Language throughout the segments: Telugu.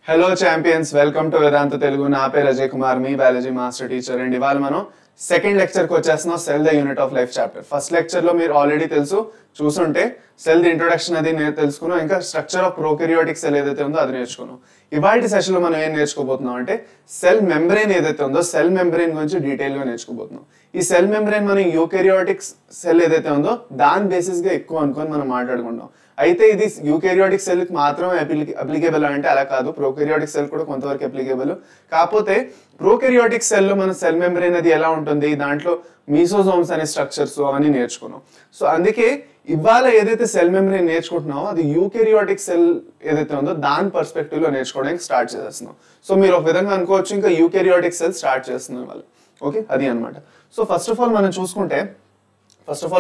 Hello champions, welcome to Vedanta Telugu. Na పేరు అజయ్ కుమార్, మీ బయాలజీ మాస్టర్ టీచర్ అండ్ ఇవాళ మనం సెకండ్ లెక్చర్ కి వచ్చేస్తున్నాం. Cell the unit of life chapter. First lecture లో మీరు ఆల్రెడీ తెలుసు చూసుంటే సెల్ ది ఇంట్రొడక్షన్ అది నేను తెలుసుకున్నాం. ఇంకా స్ట్రక్చర్ ఆఫ్ ప్రోకారియోటిక్ సెల్ ఏదైతే ఉందో అది నేర్చుకున్నాం. ఇవాళ సెషన్ లో మనం ఏం నేర్చుకోబోతున్నాం అంటే సెల్ మెంబ్రెయిన్ ఏదైతే ఉందో సెల్ మెంబ్రెయిన్ గురించి డీటెయిల్ గా నేర్చుకోబోతున్నాం. ఈ సెల్ మెంబ్రెయిన్ మనం యూకారియోటిక్ సెల్ ఏదైతే ఉందో దాని బేసిస్ గా ఎక్కువ అనుకొని మనం మాట్లాడుకుంటాం. అయితే ఇది యూకారియోటిక్ సెల్ కి మాత్రమే అప్లికేబుల్ అంటే అలా కాదు, ప్రోకారియోటిక్ సెల్ కూడా కొంతవరకు అప్లికేబుల్. కాకపోతే ప్రోకారియోటిక్ సెల్ లో మన సెల్ మెంబ్రెయిన్ అది ఎలా ఉంటుంది, దాంట్లో మీసోజోమ్స్ అనే స్ట్రక్చర్స్ అవన్నీ నేర్చుకున్నాం. సో అందుకే ఇవాళ ఏదైతే సెల్ మెంబ్రెయిన్ నేర్చుకుంటున్నామో అది యూకారియోటిక్ సెల్ ఏదైతే ఉందో దాని పర్స్పెక్టివ్ లో నేర్చుకోవడానికి స్టార్ట్ చేస్తున్నాం. సో మీరు ఒక విధంగా అనుకోవచ్చు ఇంకా యూకారియోటిక్ సెల్ స్టార్ట్ చేస్తున్నాం వాళ్ళు. ఓకే, అది అనమాట. సో ఫస్ట్ ఆఫ్ ఆల్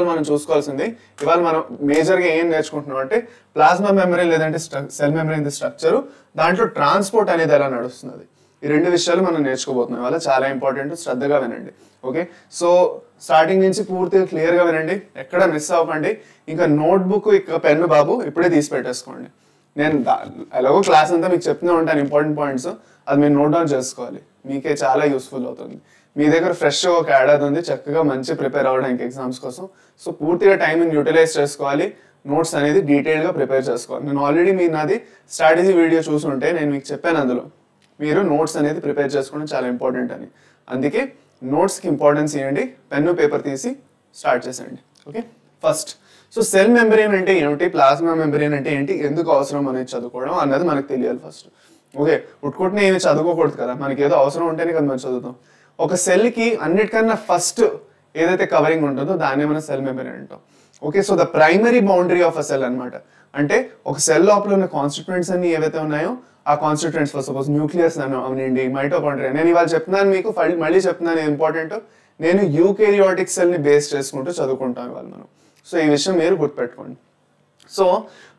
మనం చూసుకోవాల్సింది ఇవాళ మనం మేజర్గా ఏం నేర్చుకుంటున్నాం అంటే ప్లాస్మా మెంబ్రెయిన్ లేదంటే సెల్ మెంబ్రెయిన్ స్ట్రక్చర్, దాంట్లో ట్రాన్స్పోర్ట్ అనేది ఎలా నడుస్తుంది, ఈ రెండు విషయాలు మనం నేర్చుకోబోతున్నాం. ఇవాళ చాలా ఇంపార్టెంట్, శ్రద్ధగా వినండి. ఓకే, సో స్టార్టింగ్ నుంచి పూర్తిగా క్లియర్గా వినండి, ఎక్కడ మిస్ అవ్వకండి. ఇంకా నోట్బుక్ ఇంకా పెన్ను బాబు ఇప్పుడే తీసి పెట్టేసుకోండి. నేను ఎలాగో క్లాస్ అంతా మీకు చెప్తూనే ఉంటాను ఇంపార్టెంట్ పాయింట్స్, అది మీరు నోట్ డౌన్ చేసుకోవాలి, మీకే చాలా యూస్ఫుల్ అవుతుంది. మీ దగ్గర ఫ్రెష్ ఒక ఏడాది ఉంది, చక్కగా మంచి ప్రిపేర్ అవ్వడానికి ఎగ్జామ్స్ కోసం. సో పూర్తిగా టైంని యూటిలైజ్ చేసుకోవాలి, నోట్స్ అనేది డీటెయిల్గా ప్రిపేర్ చేసుకోవాలి. నేను ఆల్రెడీ మీరు నాది స్ట్రాటజీ వీడియో చూసుంటే నేను మీకు చెప్పాను, అందులో మీరు నోట్స్ అనేది ప్రిపేర్ చేసుకోవడం చాలా ఇంపార్టెంట్ అని. అందుకే నోట్స్కి ఇంపార్టెన్స్ ఇవ్వండి, పెన్ను పేపర్ తీసి స్టార్ట్ చేసేయండి. Okay, first so cell membrane అంటే ఏమిటి, ప్లాస్మా మెంబ్రెయిన్ అంటే ఏంటి, ఎందుకు అవసరం అనేది చదువుకోవడం అన్నది మనకు తెలియాలి ఫస్ట్. ఓకే, ఉట్టుకుంటే ఏమి చదువుకోకూడదు కదా, మనకి ఏదో అవసరం ఉంటేనే కదా మనం చదువుతాం. ఒక సెల్కి అన్నిటికన్నా ఫస్ట్ ఏదైతే కవరింగ్ ఉంటుందో దాన్ని మనం సెల్ మెంబ్రెయిన్ అంటాం. Okay, so the primary boundary of a cell అనమాట. అంటే ఒక సెల్ లోపల ఉన్న కాన్స్టిట్యూయెంట్స్ అన్ని ఏవైతే ఉన్నాయో ఆ కాన్స్టిట్యూయెంట్స్ ఫర్ సపోజ్ న్యూక్లియస్ అవనండి, మైటోకాండ్రియా. నేను ఇవాళ చెప్తున్నాను మీకు, మళ్ళీ చెప్తున్నాను ఇంపార్టెంట్, నేను యూకారియోటిక్ సెల్ని బేస్ చేసుకుంటూ చదువుకుంటాను ఇవాళ మనం. సో ఈ విషయం మీరు గుర్తుపెట్టుకోండి. సో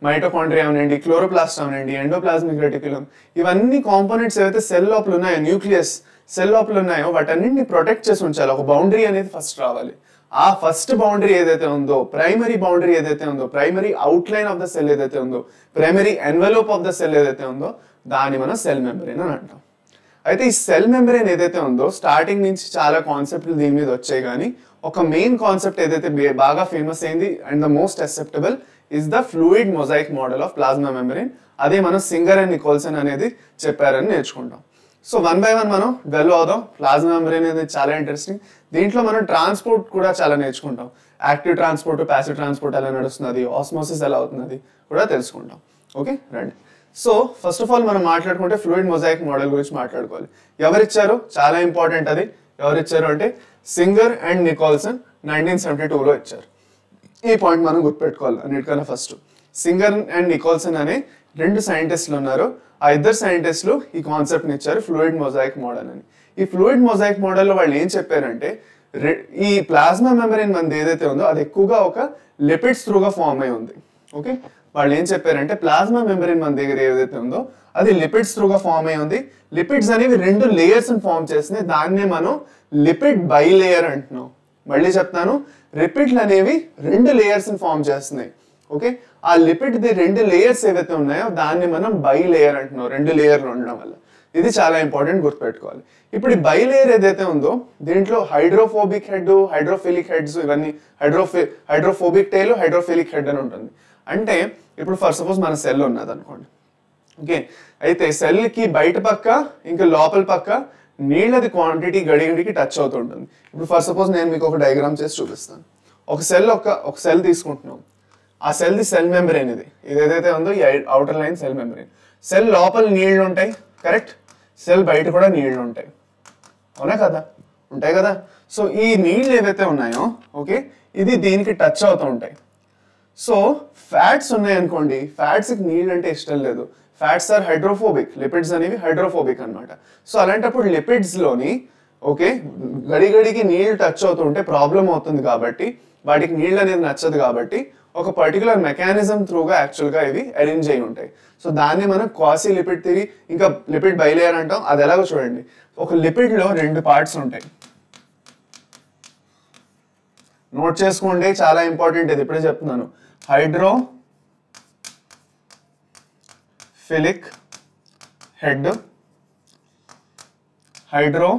మైటోకాండ్రియా అవనండి, క్లోరోప్లాస్ట్ అవనండి, ఎండోప్లాస్మిక్ రెటిక్యులం, ఇవన్నీ కాంపోనెంట్స్ ఏవైతే సెల్ లోపల ఉన్నాయో, న్యూక్లియస్ సెల్ లోపల ఉన్నాయో వాటన్నింటిని ప్రొటెక్ట్ చేసి ఉంచాలి. ఒక బౌండరీ అనేది ఫస్ట్ రావాలి. ఆ ఫస్ట్ బౌండరీ ఏదైతే ఉందో, ప్రైమరీ బౌండరీ ఏదైతే ఉందో, primary outline of the cell ఏదైతే ఉందో, primary envelope of the cell ఏదైతే ఉందో దాన్ని మనం సెల్ మెంబ్రెయిన్ అని అంటాం. అయితే ఈ సెల్ మెంబ్రెయిన్ ఏదైతే ఉందో స్టార్టింగ్ నుంచి చాలా కాన్సెప్ట్లు దీని మీద వచ్చాయి, కానీ ఒక మెయిన్ కాన్సెప్ట్ ఏదైతే బాగా ఫేమస్ అయింది and the most acceptable is the fluid mosaic model of plasma membrane. అదే మనం సింగర్ అండ్ నికోల్సన్ అనేది చెప్పారని నేర్చుకుంటాం. సో వన్ బై వన్ మనం డెవలప్ అవుదాం. ప్లాస్మా మెంబ్రెయిన్ అనేది చాలా ఇంట్రెస్టింగ్. దీంట్లో మనం ట్రాన్స్పోర్ట్ కూడా చాలా నేర్చుకుంటాం. యాక్టివ్ ట్రాన్స్పోర్ట్, ప్యాసివ్ ట్రాన్స్పోర్ట్ ఎలా నడుస్తున్నది, ఆస్మోసిస్ ఎలా అవుతున్నది కూడా తెలుసుకుంటాం. ఓకే రండి. సో ఫస్ట్ ఆఫ్ ఆల్ మనం మాట్లాడుకుంటే ఫ్లూయిడ్ మొజాయిక్ మోడల్ గురించి మాట్లాడుకోవాలి. ఎవరిచ్చారు, చాలా ఇంపార్టెంట్ అది. ఎవరిచ్చారు అంటే సింగర్ అండ్ నికోల్సన్ 1972లో ఇచ్చారు. ఈ పాయింట్ మనం గుర్తుపెట్టుకోవాలి అన్నిటికన్నా ఫస్ట్. సింగర్ అండ్ నికోల్సన్ అనే రెండు సైంటిస్టులు ఉన్నారు. ఆ ఇద్దరు సైంటిస్టులు ఈ కాన్సెప్ట్ని ఇచ్చారు, ఫ్లూయిడ్ మొజాయిక్ మోడల్ అని. ఈ ఫ్లూయిడ్ మొజాయిక్ మోడల్లో వాళ్ళు ఏం చెప్పారంటే ఈ ప్లాస్మా మెంబ్రెయిన్ మనది ఏదైతే ఉందో అది ఎక్కువగా ఒక లిపిడ్స్ త్రూగా ఫామ్ అయి ఉంది. ఓకే, వాళ్ళు ఏం చెప్పారంటే ప్లాస్మా మెంబ్రెయిన్ మన దగ్గర ఏదైతే ఉందో అది లిపిడ్స్ త్రూగా ఫామ్ అయి ఉంది. లిపిడ్స్ అనేవి రెండు లేయర్స్ ఫామ్ చేస్తున్నాయి, దాన్నే మనం లిపిడ్ బైలేయర్ అంటున్నాం. మళ్ళీ చెప్తాను, లిపిడ్లు అనేవి రెండు లేయర్స్ ఫామ్ చేస్తున్నాయి. ఓకే, ఆ లిపిడ్ ది రెండు లేయర్స్ ఏవైతే ఉన్నాయో దాన్ని మనం బై లేయర్ అంటున్నాం, రెండు లేయర్లు ఉండడం వల్ల. ఇది చాలా ఇంపార్టెంట్, గుర్తుపెట్టుకోవాలి. ఇప్పుడు ఈ బై లేయర్ ఏదైతే ఉందో దీంట్లో హైడ్రోఫోబిక్ హెడ్, హైడ్రోఫిలిక్ హెడ్స్, ఇవన్నీ హైడ్రోఫోబిక్ టైల్, హైడ్రోఫిలిక్ హెడ్ అని ఉంటుంది. అంటే ఇప్పుడు ఫర్ సపోజ్ మన సెల్ ఉన్నది అనుకోండి. ఓకే, అయితే సెల్కి బయట పక్క ఇంకా లోపల పక్క నీళ్ళది క్వాంటిటీ గడిగడికి టచ్ అవుతుంటుంది. ఇప్పుడు ఫర్ సపోజ్ నేను మీకు ఒక డయాగ్రామ్ చేసి చూపిస్తాను. ఒక సెల్ తీసుకుంటున్నాం, ఆ సెల్ది సెల్ మెంబ్రెయిన్ ఇది ఏదైతే ఉందో ఈ outer line cell membrane. Cell లోపల నీళ్లు ఉంటాయి, కరెక్ట్. సెల్ బయట కూడా నీళ్లు ఉంటాయి, అవునా కదా, ఉంటాయి కదా. సో ఈ నీళ్ళు ఏవైతే ఉన్నాయో ఓకే ఇది దీనికి టచ్ అవుతూ ఉంటాయి. సో ఫ్యాట్స్ ఉన్నాయి అనుకోండి, ఫ్యాట్స్కి నీళ్ళు అంటే ఇష్టం లేదు. ఫ్యాట్స్ ఆర్ హైడ్రోఫోబిక్, లిపిడ్స్ అనేవి హైడ్రోఫోబిక్ అనమాట. సో అలాంటప్పుడు లిపిడ్స్లోని ఓకే గడిగడికి నీళ్ళు టచ్ అవుతూ ఉంటే ప్రాబ్లం అవుతుంది, కాబట్టి వాటికి నీళ్ళు అనేది నచ్చదు, కాబట్టి ఒక పర్టికులర్ మెకానిజం త్రూగా యాక్చువల్గా ఇవి అరేంజ్ అయి ఉంటాయి. సో దాన్ని మనం క్వాసీ లిపిడ్ థియరీ ఇంకా లిపిడ్ బైలేయర్ అంటాం. అది ఎలాగో చూడండి, ఒక లిపిడ్లో రెండు పార్ట్స్ ఉంటాయి, నోట్ చేసుకోండి, చాలా ఇంపార్టెంట్ ఇది, ఇప్పుడే చెప్తున్నాను. Hydrophilic head, hydrophobic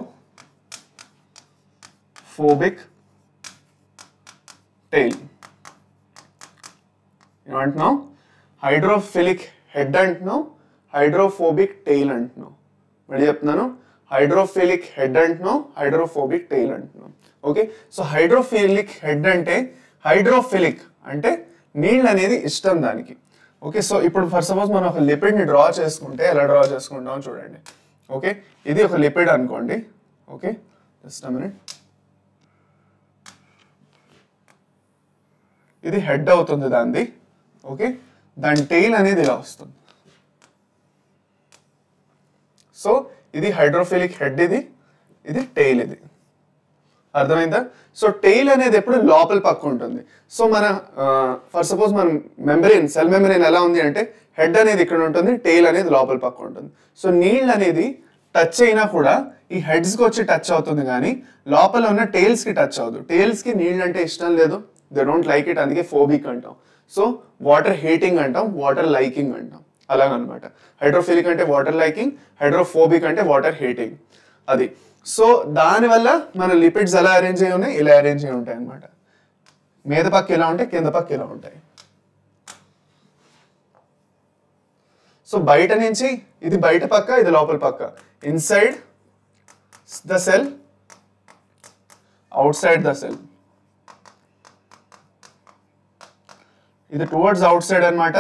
tail. ఏమంటున్నావు? హైడ్రోఫిలిక్ హెడ్ అంటున్నావు, హైడ్రోఫోబిక్ టెయిల్ అంటున్నావు. మళ్ళీ చెప్తున్నాను, హైడ్రోఫిలిక్ హెడ్ అంటున్నావు, హైడ్రోఫోబిక్ టెయిల్ అంటున్నావు. ఓకే, సో హైడ్రోఫిలిక్ హెడ్ అంటే హైడ్రోఫిలిక్ అంటే నీళ్ళు అనేది ఇష్టం దానికి. ఓకే, సో ఇప్పుడు ఫర్ సపోజ్ మనం ఒక లిపిడ్ని డ్రా చేసుకుంటే ఎలా డ్రా చేసుకుంటామో చూడండి. ఓకే, ఇది ఒక లిపిడ్ అనుకోండి. Okay, just a minute. ఇది హెడ్ అవుతుంది దానిది. ఓకే, దాని టెయిల్ అనేది ఇలా వస్తుంది. సో ఇది హైడ్రోఫిలిక్ హెడ్, ఇది టెయిల్. ఇది అర్థమైందా? సో టెయిల్ అనేది ఎప్పుడు లోపల పక్క ఉంటుంది. సో మన ఫర్ సపోజ్ మన మెంబ్రెయిన్, సెల్ మెంబ్రెయిన్ ఎలా ఉంది అంటే హెడ్ అనేది ఇక్కడ ఉంటుంది, టెయిల్ అనేది లోపల పక్క ఉంటుంది. సో నీళ్ళు అనేది టచ్ అయినా కూడా ఈ హెడ్స్కి వచ్చి టచ్ అవుతుంది కానీ లోపల ఉన్న టెయిల్స్కి టచ్ అవ్వదు. టెయిల్స్కి నీళ్ళు అంటే ఇష్టం లేదు, దే డోంట్ లైక్ ఇట్, అందుకే ఫోబిక్ అంటాం. సో వాటర్ హేటింగ్ అంటాం, వాటర్ లైకింగ్ అంటాం. అలాగనమాట. హైడ్రోఫిలిక్ అంటే వాటర్ లైకింగ్, హైడ్రోఫోబిక్ అంటే వాటర్ హేటింగ్. అది. సో దానివల్ల మన లిపిడ్స్ ఎలా అరేంజ్ అయ్యి ఉన్నాయి, ఇలా అరేంజ్ అయ్యి ఉంటాయి అనమాట. మీద పక్క ఇలా ఉంటాయి, కింద పక్క ఇలా ఉంటాయి. సో బయట నుంచి ఇది బయట పక్క, ఇది లోపల పక్క. Inside the cell, out side the cell. ఇది టువర్డ్స్ అవుట్ సైడ్ అనమాట.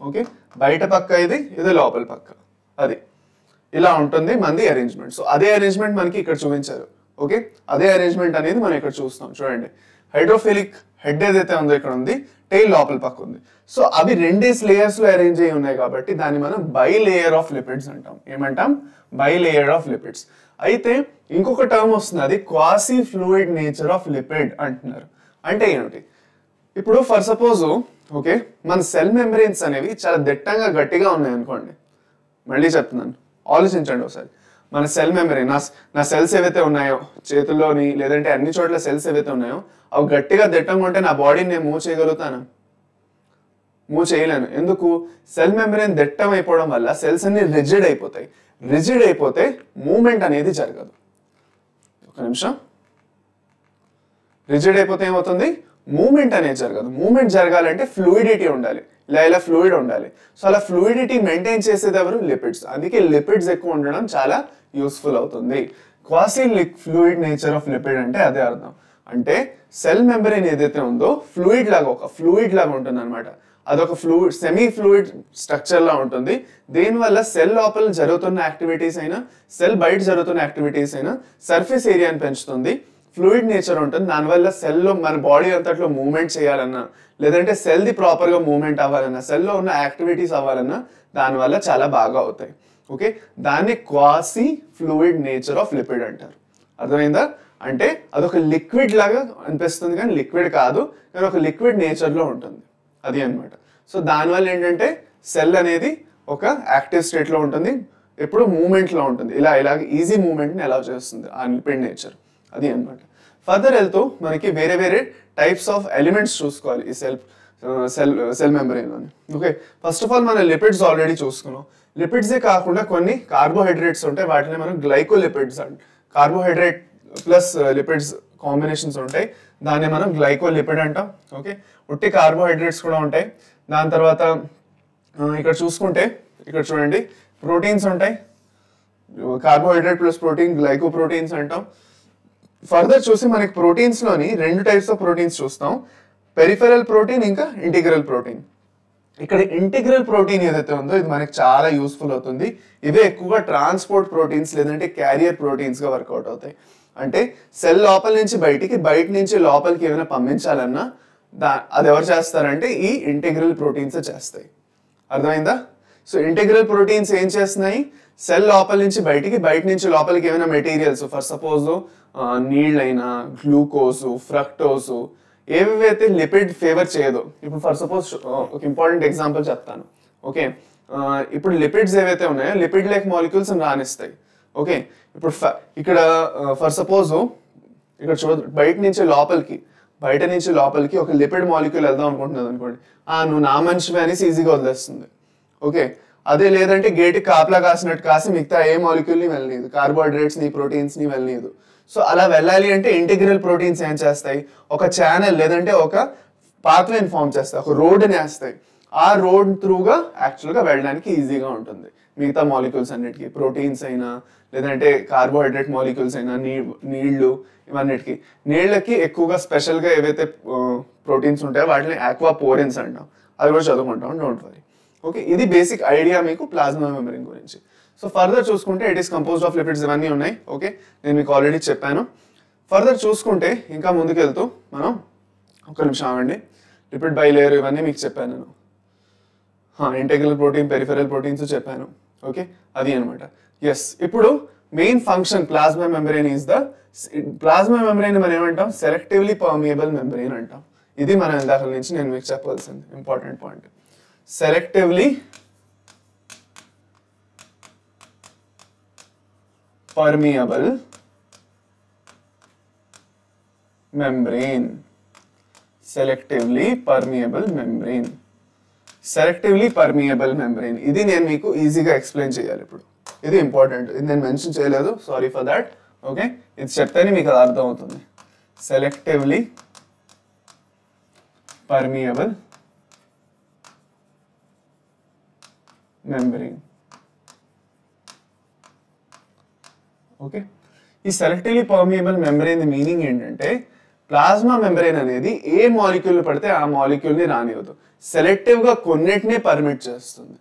ఓకే, బయట పక్క ఇది, ఇది లోపల పక్క. అది ఇలా ఉంటుంది మనది అరేంజ్మెంట్. సో అదే అరేంజ్మెంట్ మనకి ఇక్కడ చూపించారు. ఓకే, అదే అరేంజ్మెంట్ అనేది మనం ఇక్కడ చూస్తాం. చూడండి, హైడ్రోఫిలిక్ హెడ్ ఏదైతే ఉందో ఇక్కడ ఉంది, టెయిల్ లోపల పక్క ఉంది. సో అవి రెండేసి లేయర్స్ లో అరేంజ్ అయ్యి ఉన్నాయి కాబట్టి దాన్ని మనం బై లేయర్ ఆఫ్ లిపిడ్స్ అంటాం. ఏమంటాం? By layer of lipids. అయితే ఇంకొక టర్మ్ వస్తుంది, అది quasi fluid nature of lipid అంటున్నారు. అంటే ఏమిటి? ఇప్పుడు ఫర్ సపోజ్ ఓకే, మన సెల్ మెంబ్రెయిన్స్ అనేవి చాలా దిట్టంగా గట్టిగా ఉన్నాయి అనుకోండి. మళ్ళీ చెప్తున్నాను, ఆలోచించండి ఒకసారి. మన సెల్ మెంబ్రెయిన్, నా సెల్స్ ఏవైతే ఉన్నాయో చేతుల్లోని లేదంటే అన్ని చోట్ల సెల్స్ ఏవైతే ఉన్నాయో అవి గట్టిగా దిట్టంగా ఉంటే నా బాడీని నేను మూవ్ చేయగలుగుతాను? మూవ్ చేయలేను. ఎందుకు? సెల్ మెంబ్రెయిన్ దిట్టం అయిపోవడం వల్ల సెల్స్ అన్ని రిజిడ్ అయిపోతాయి. రిజిడ్ అయిపోతే మూమెంట్ అనేది జరగదు. ఒక నిమిషం. రిజిడ్ అయిపోతే ఏమవుతుంది? మూమెంట్ అనేది జరగదు. మూమెంట్ జరగాలంటే ఫ్లూయిడిటీ ఉండాలి, ఇలా ఫ్లూయిడ్ ఉండాలి. సో అలా ఫ్లూయిడిటీ మెయింటైన్ చేసేది ఎవరు? లిపిడ్స్. అందుకే లిపిడ్స్ ఎక్కువ ఉండడం చాలా యూస్ఫుల్ అవుతుంది. Quasi fluid nature of lipid అంటే అదే అర్థం. అంటే సెల్ మెంబ్రెయిన్ ఏదైతే ఉందో ఫ్లూయిడ్ లాగా, ఒక ఫ్లూయిడ్ లాగా ఉంటుంది అనమాట. అదొక ఫ్లూయిడ్, సెమీ ఫ్లూయిడ్ స్ట్రక్చర్ లా ఉంటుంది. దీనివల్ల సెల్ లోపల జరుగుతున్న యాక్టివిటీస్ అయినా సెల్ బయట జరుగుతున్న యాక్టివిటీస్ అయినా సర్ఫేస్ ఏరియాని పెంచుతుంది. ఫ్లూయిడ్ నేచర్ ఉంటుంది. దానివల్ల సెల్లో మన బాడీ అంతట్లో మూవ్మెంట్ చేయాలన్నా లేదంటే సెల్ది ప్రాపర్గా మూవ్మెంట్ అవ్వాలన్నా సెల్లో ఉన్న యాక్టివిటీస్ అవ్వాలన్నా దానివల్ల చాలా బాగా అవుతాయి. ఓకే, దాన్ని quasi fluid nature of lipid అంటారు. అర్థమైందా? అంటే అదొక లిక్విడ్ లాగా అనిపిస్తుంది కానీ లిక్విడ్ కాదు, కానీ ఒక లిక్విడ్ నేచర్లో ఉంటుంది. అది అనమాట. సో దానివల్ల ఏంటంటే సెల్ అనేది ఒక యాక్టివ్ స్టేట్లో ఉంటుంది, ఎప్పుడు మూమెంట్లో ఉంటుంది. ఇలా ఈజీ మూమెంట్ని అలౌ చేస్తుంది ఆ లిపిడ్ నేచర్. అది అనమాట. ఫర్దర్ వెళ్తూ మనకి వేరే వేరే టైప్స్ ఆఫ్ ఎలిమెంట్స్ చూసుకోవాలి ఈ సెల్ మెంబ్రెయిన్లోని. ఓకే, ఫస్ట్ ఆఫ్ ఆల్ మనం లిపిడ్స్ ఆల్రెడీ చూసుకున్నాం. లిపిడ్సే కాకుండా కొన్ని కార్బోహైడ్రేట్స్ ఉంటాయి, వాటిని మనం గ్లైకోలిపిడ్స్ అంటాం. కార్బోహైడ్రేట్ ప్లస్ లిపిడ్స్ కాంబినేషన్స్ ఉంటాయి, దాన్ని మనం గ్లైకోలిపిడ్ అంటాం. ఓకే, ఉట్టి కార్బోహైడ్రేట్స్ కూడా ఉంటాయి. దాని తర్వాత ఇక్కడ చూసుకుంటే ఇక్కడ చూడండి ప్రోటీన్స్ ఉంటాయి. కార్బోహైడ్రేట్ ప్లస్ ప్రోటీన్ గ్లైకోప్రోటీన్స్ అంటాం. ఫర్దర్ చూసి మనకి ప్రోటీన్స్లోని రెండు టైప్స్ ఆఫ్ ప్రోటీన్స్ చూస్తాం, పెరిఫెరల్ ప్రోటీన్ ఇంకా ఇంటిగ్రల్ ప్రోటీన్. ఇక్కడ ఇంటిగ్రల్ ప్రోటీన్ ఏదైతే ఉందో ఇది మనకి చాలా యూస్ఫుల్ అవుతుంది. ఇవే ఎక్కువగా ట్రాన్స్పోర్ట్ ప్రోటీన్స్ లేదంటే క్యారియర్ ప్రోటీన్స్గా వర్కౌట్ అవుతాయి. అంటే సెల్ లోపల నుంచి బయటికి, బయట నుంచి లోపలికి ఏమైనా పంపించాలన్నా అది ఎవరు చేస్తారంటే ఈ ఇంటిగ్రల్ ప్రోటీన్స్ చేస్తాయి. అర్థమైందా? సో ఇంటిగ్రల్ ప్రోటీన్స్ ఏం చేస్తున్నాయి? సెల్ లోపల నుంచి బయటికి, బయట నుంచి లోపలికి ఏమైనా మెటీరియల్స్, ఫర్ సపోజ్ నీళ్ళైనా, గ్లూకోజు, ఫ్రక్టోజు, ఏవైతే లిపిడ్ ఫేవర్ చేయదో. ఇప్పుడు ఫర్ సపోజ్ ఒక ఇంపార్టెంట్ ఎగ్జాంపుల్ చెప్తాను. ఓకే, ఇప్పుడు లిపిడ్స్ ఏవైతే ఉన్నాయో లిపిడ్ లైక్ మాలిక్యూల్స్ రానిస్తాయి. ఓకే, ఇప్పుడు ఇక్కడ ఫర్ సపోజ్ ఇక్కడ బయట నుంచి లోపలికి ఒక లిపిడ్ మాలిక్యూల్ వెళ్దాం అనుకుంటున్నది అనుకోండి, నువ్వు నా మనిషివి అనేసి ఈజీగా వదిలేస్తుంది. ఓకే, అదే లేదంటే గేట్ కాపలా కాసినట్టు కాసి మిగతా ఏ మాలిక్యూల్ని వెళ్ళలేదు, కార్బోహైడ్రేట్స్ని ప్రోటీన్స్ని వెళ్ళలేదు. సో అలా వెళ్ళాలి అంటే ఇంటిగ్రల్ ప్రోటీన్స్ ఏం చేస్తాయి, ఒక ఛానల్ లేదంటే ఒక పాత్వేని ఫామ్ చేస్తాయి, ఒక రోడ్ని వేస్తాయి. ఆ రోడ్ త్రూగా యాక్చువల్గా వెళ్ళడానికి ఈజీగా ఉంటుంది మిగతా మాలిక్యూల్స్ అన్నిటికీ, ప్రోటీన్స్ అయినా లేదంటే కార్బోహైడ్రేట్ మాలిక్యూల్స్ అయినా, నీళ్లు ఇవన్నిటికీ. నీళ్ళకి ఎక్కువగా స్పెషల్గా ఏవైతే ప్రోటీన్స్ ఉంటాయో వాటిని ఆక్వాపోరిన్స్ అంటాం, అది కూడా చదువుకుంటాం, డోంట్ వరీ. ఓకే, ఇది బేసిక్ ఐడియా మీకు ప్లాస్మా మెంబ్రేన్ గురించి. సో ఫర్దర్ చూసుకుంటే it is composed of lipids, ఇవన్నీ ఉన్నాయి. ఓకే, నేను మీకు ఆల్రెడీ చెప్పాను. ఫర్దర్ చూసుకుంటే ఇంకా ముందుకెళ్తూ మనం ఒక నిమిషం ఆగండి. లిపిడ్ బైలేయర్ ఇవన్నీ మీకు చెప్పాను నేను. ఇంటెగ్రల్ ప్రోటీన్, పెరిఫెరల్ ప్రోటీన్స్ చెప్పాను. ఓకే, అది అనమాట. ఎస్, ఇప్పుడు main function plasma membrane is the plasma membrane మనం ఏమంటాం, సెలెక్టివ్లీ పర్మియబుల్ మెంబ్రేన్ అంటాం. ఇది మనం ఇందాక నుంచి నేను మీకు చెప్పాల్సింది important point. Selectively permeable membrane. Selectively permeable membrane. Selectively permeable membrane. ఇది నేను మీకు ఈజీగా ఎక్స్ప్లెయిన్ చేయాలి ఇప్పుడు. ఇది ఇంపార్టెంట్, ఇది నేను మెన్షన్ చేయలేదు, సారీ ఫర్ దాట్. ఓకే, ఇది చెప్తేనే మీకు అది అర్థం అవుతుంది. Selectively permeable membrane. ఓకే, ఈ సెలెక్టివ్లీ పర్మియబుల్ మెంబ్రేన్ మీనింగ్ ఏంటంటే ప్లాస్మా మెంబ్రేన్ అనేది ఏ మాలిక్యూల్ పడితే ఆ మాలిక్యూల్ని రానివ్వదు, సెలెక్టివ్గా కొన్నిటినే పర్మిట్ చేస్తుంది.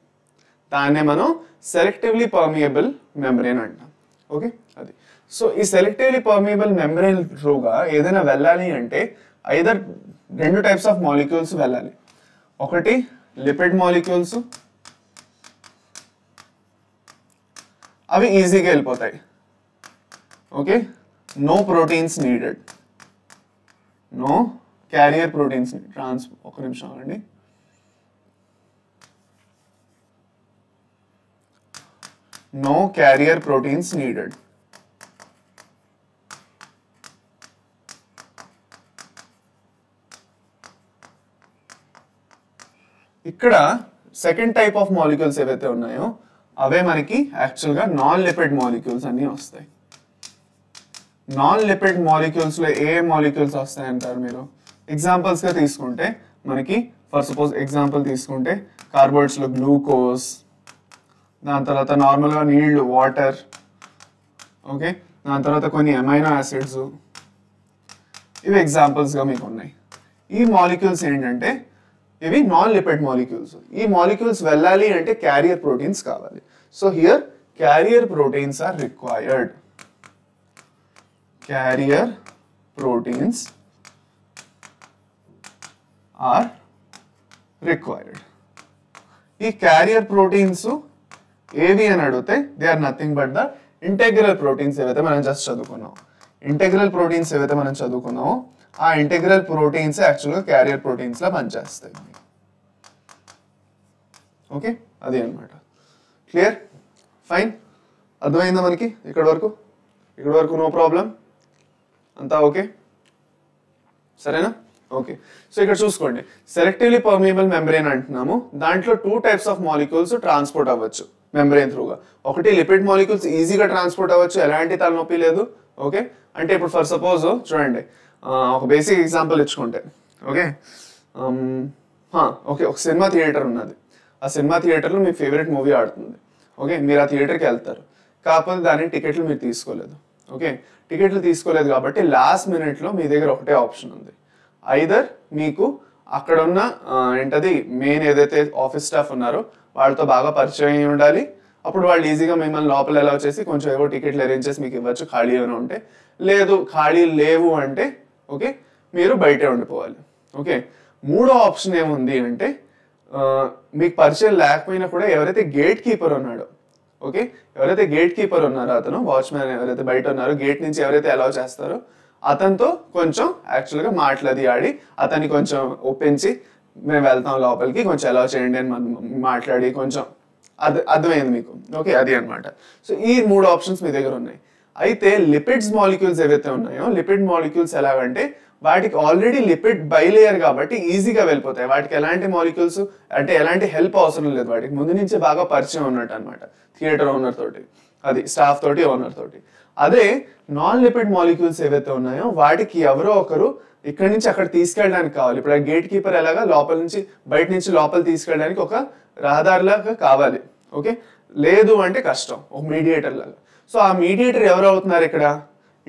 దాన్నే మనం సెలెక్టివ్లీ పర్మియబుల్ మెంబ్రేన్ అంటాం. ఓకే, అది. సో ఈ సెలెక్టివ్లీ పర్మియబుల్ మెంబ్రేన్ త్రూగా ఏదైనా వెళ్ళాలి అంటే ఐదర్ రెండు టైప్స్ ఆఫ్ మాలిక్యూల్స్ వెళ్ళాలి. ఒకటి లిపిడ్ మాలిక్యూల్స్, అవి ఈజీగా వెళ్ళిపోతాయి. Okay, no proteins needed, no carrier proteins ఒక నిమిషం అండి. No carrier proteins needed. ఇక్కడ సెకండ్ టైప్ ఆఫ్ మాలిక్యూల్స్ ఏవైతే ఉన్నాయో అవే మనకి యాక్చువల్గా నాన్ లిపిడ్ మాలిక్యూల్స్ అన్నీ వస్తాయి. నాన్ లిపిడ్ మాలిక్యూల్స్లో ఏ మాలిక్యూల్స్ వస్తాయంటారు మీరు? ఎగ్జాంపుల్స్గా తీసుకుంటే మనకి ఫర్ సపోజ్ ఎగ్జాంపుల్ తీసుకుంటే కార్బోహైడ్రేట్స్లో గ్లూకోజ్, దాని తర్వాత నార్మల్గా నీళ్లు వాటర్, ఓకే, దాని తర్వాత కొన్ని అమైనో యాసిడ్స్, ఇవి ఎగ్జాంపుల్స్గా మీకు ఉన్నాయి. ఈ మాలిక్యూల్స్ ఏంటంటే ఇవి నాన్ లిపిడ్ మాలిక్యూల్స్. ఈ మాలిక్యూల్స్ వెళ్ళాలి అంటే క్యారియర్ ప్రోటీన్స్ కావాలి. So here carrier proteins are required. Carrier proteins are required. ఈ క్యారియర్ ప్రోటీన్స్ ఏవి అని అడిగితే they are nothing but the integral proteins ఏవైతే మనం జస్ట్ చదువుకున్నాం. ఇంటెగ్రల్ ప్రోటీన్స్ ఏవైతే మనం చదువుకున్నామో ఆ ఇంటెగ్రల్ ప్రోటీన్స్ యాక్చువల్గా క్యారియర్ ప్రోటీన్స్లా పనిచేస్తాయి. ఓకే, అది అనమాట. క్లియర్, ఫైన్, అర్థమైందా మనకి ఇక్కడ వరకు? ఇక్కడ వరకు నో ప్రాబ్లం, అంతా ఓకే, సరేనా? ఓకే, సో ఇక్కడ చూసుకోండి, సెలెక్టివ్లీ పర్మియబుల్ మెంబ్రేన్ అంటున్నాము. దాంట్లో two types of molecules transport అవ్వచ్చు మెంబ్రేన్ త్రూగా. ఒకటి లిపిడ్ మాలిక్యూల్స్ ఈజీగా ట్రాన్స్పోర్ట్ అవ్వచ్చు, ఎలాంటి తలనొప్పి లేదు. ఓకే, అంటే ఇప్పుడు ఫర్ సపోజ్ చూడండి, ఒక బేసిక్ ఎగ్జాంపుల్ ఇచ్చుకుంటే, ఓకే ఓకే, ఒక సినిమా థియేటర్ ఉన్నది. ఆ సినిమా థియేటర్లో మీ ఫేవరెట్ మూవీ ఆడుతుంది. ఓకే, మీరు ఆ థియేటర్కి వెళ్తారు, కాకపోతే దాని టికెట్లు మీరు తీసుకోలేదు. ఓకే, టికెట్లు తీసుకోలేదు కాబట్టి లాస్ట్ మినిట్లో మీ దగ్గర ఒకటే ఆప్షన్ ఉంది. ఐదర్ మీకు అక్కడ ఉన్న ఏంటది మెయిన్ ఏదైతే ఆఫీస్ స్టాఫ్ ఉన్నారో వాళ్ళతో బాగా పరిచయం అయి ఉండాలి, అప్పుడు వాళ్ళు ఈజీగా మిమ్మల్ని లోపల ఎలా వచ్చేసి కొంచెం ఏవో టికెట్లు అరేంజ్ చేసి మీకు ఇవ్వచ్చు ఖాళీ ఏమైనా ఉంటే. లేదు ఖాళీ లేవు అంటే ఓకే మీరు బయటే ఉండిపోవాలి. ఓకే, మూడో ఆప్షన్ ఏముంది అంటే మీకు పరిచయం లేకపోయినా కూడా ఎవరైతే గేట్ కీపర్ ఉన్నాడో, ఓకే, ఎవరైతే గేట్ కీపర్ ఉన్నారో అతను వాచ్మ్యాన్ ఎవరైతే బయట ఉన్నారో గేట్ నుంచి ఎవరైతే అలౌ చేస్తారో అతనితో కొంచెం యాక్చువల్గా మాట్లాడి ఆడి అతన్ని కొంచెం ఒప్పించి మేము వెళ్తాం లోపలికి కొంచెం అలౌ చేయండి అని మనం మాట్లాడి కొంచెం అర్థమైంది మీకు. ఓకే, అది అనమాట. సో ఈ మూడు ఆప్షన్స్ మీ దగ్గర ఉన్నాయి. అయితే లిపిడ్స్ మాలిక్యూల్స్ ఏవైతే ఉన్నాయో లిపిడ్ మాలిక్యూల్స్ ఎలాగంటే వాటికి ఆల్రెడీ లిపిడ్ బైలేయర్ కాబట్టి ఈజీగా వెళ్ళిపోతాయి. వాటికి ఎలాంటి మాలిక్యూల్స్ అంటే ఎలాంటి హెల్ప్ అవసరం లేదు, వాటికి ముందు నుంచే బాగా పరిచయం ఉన్నట్టు అనమాట థియేటర్ ఓనర్ తోటి, అది స్టాఫ్ తోటి, ఓనర్ తోటి. అదే నాన్ లిపిడ్ మాలిక్యూల్స్ ఏవైతే ఉన్నాయో వాటికి ఎవరో ఒకరు ఇక్కడ నుంచి అక్కడ తీసుకెళ్ళడానికి కావాలి. ఇప్పుడు ఆ గేట్ కీపర్ ఎలాగా లోపల నుంచి బయట నుంచి లోపల తీసుకెళ్ళడానికి ఒక రహదారిలాగా కావాలి. ఓకే, లేదు అంటే కష్టం, ఒక మీడియేటర్ లాగా. సో ఆ మీడియేటర్ ఎవరు అవుతున్నారు ఇక్కడ?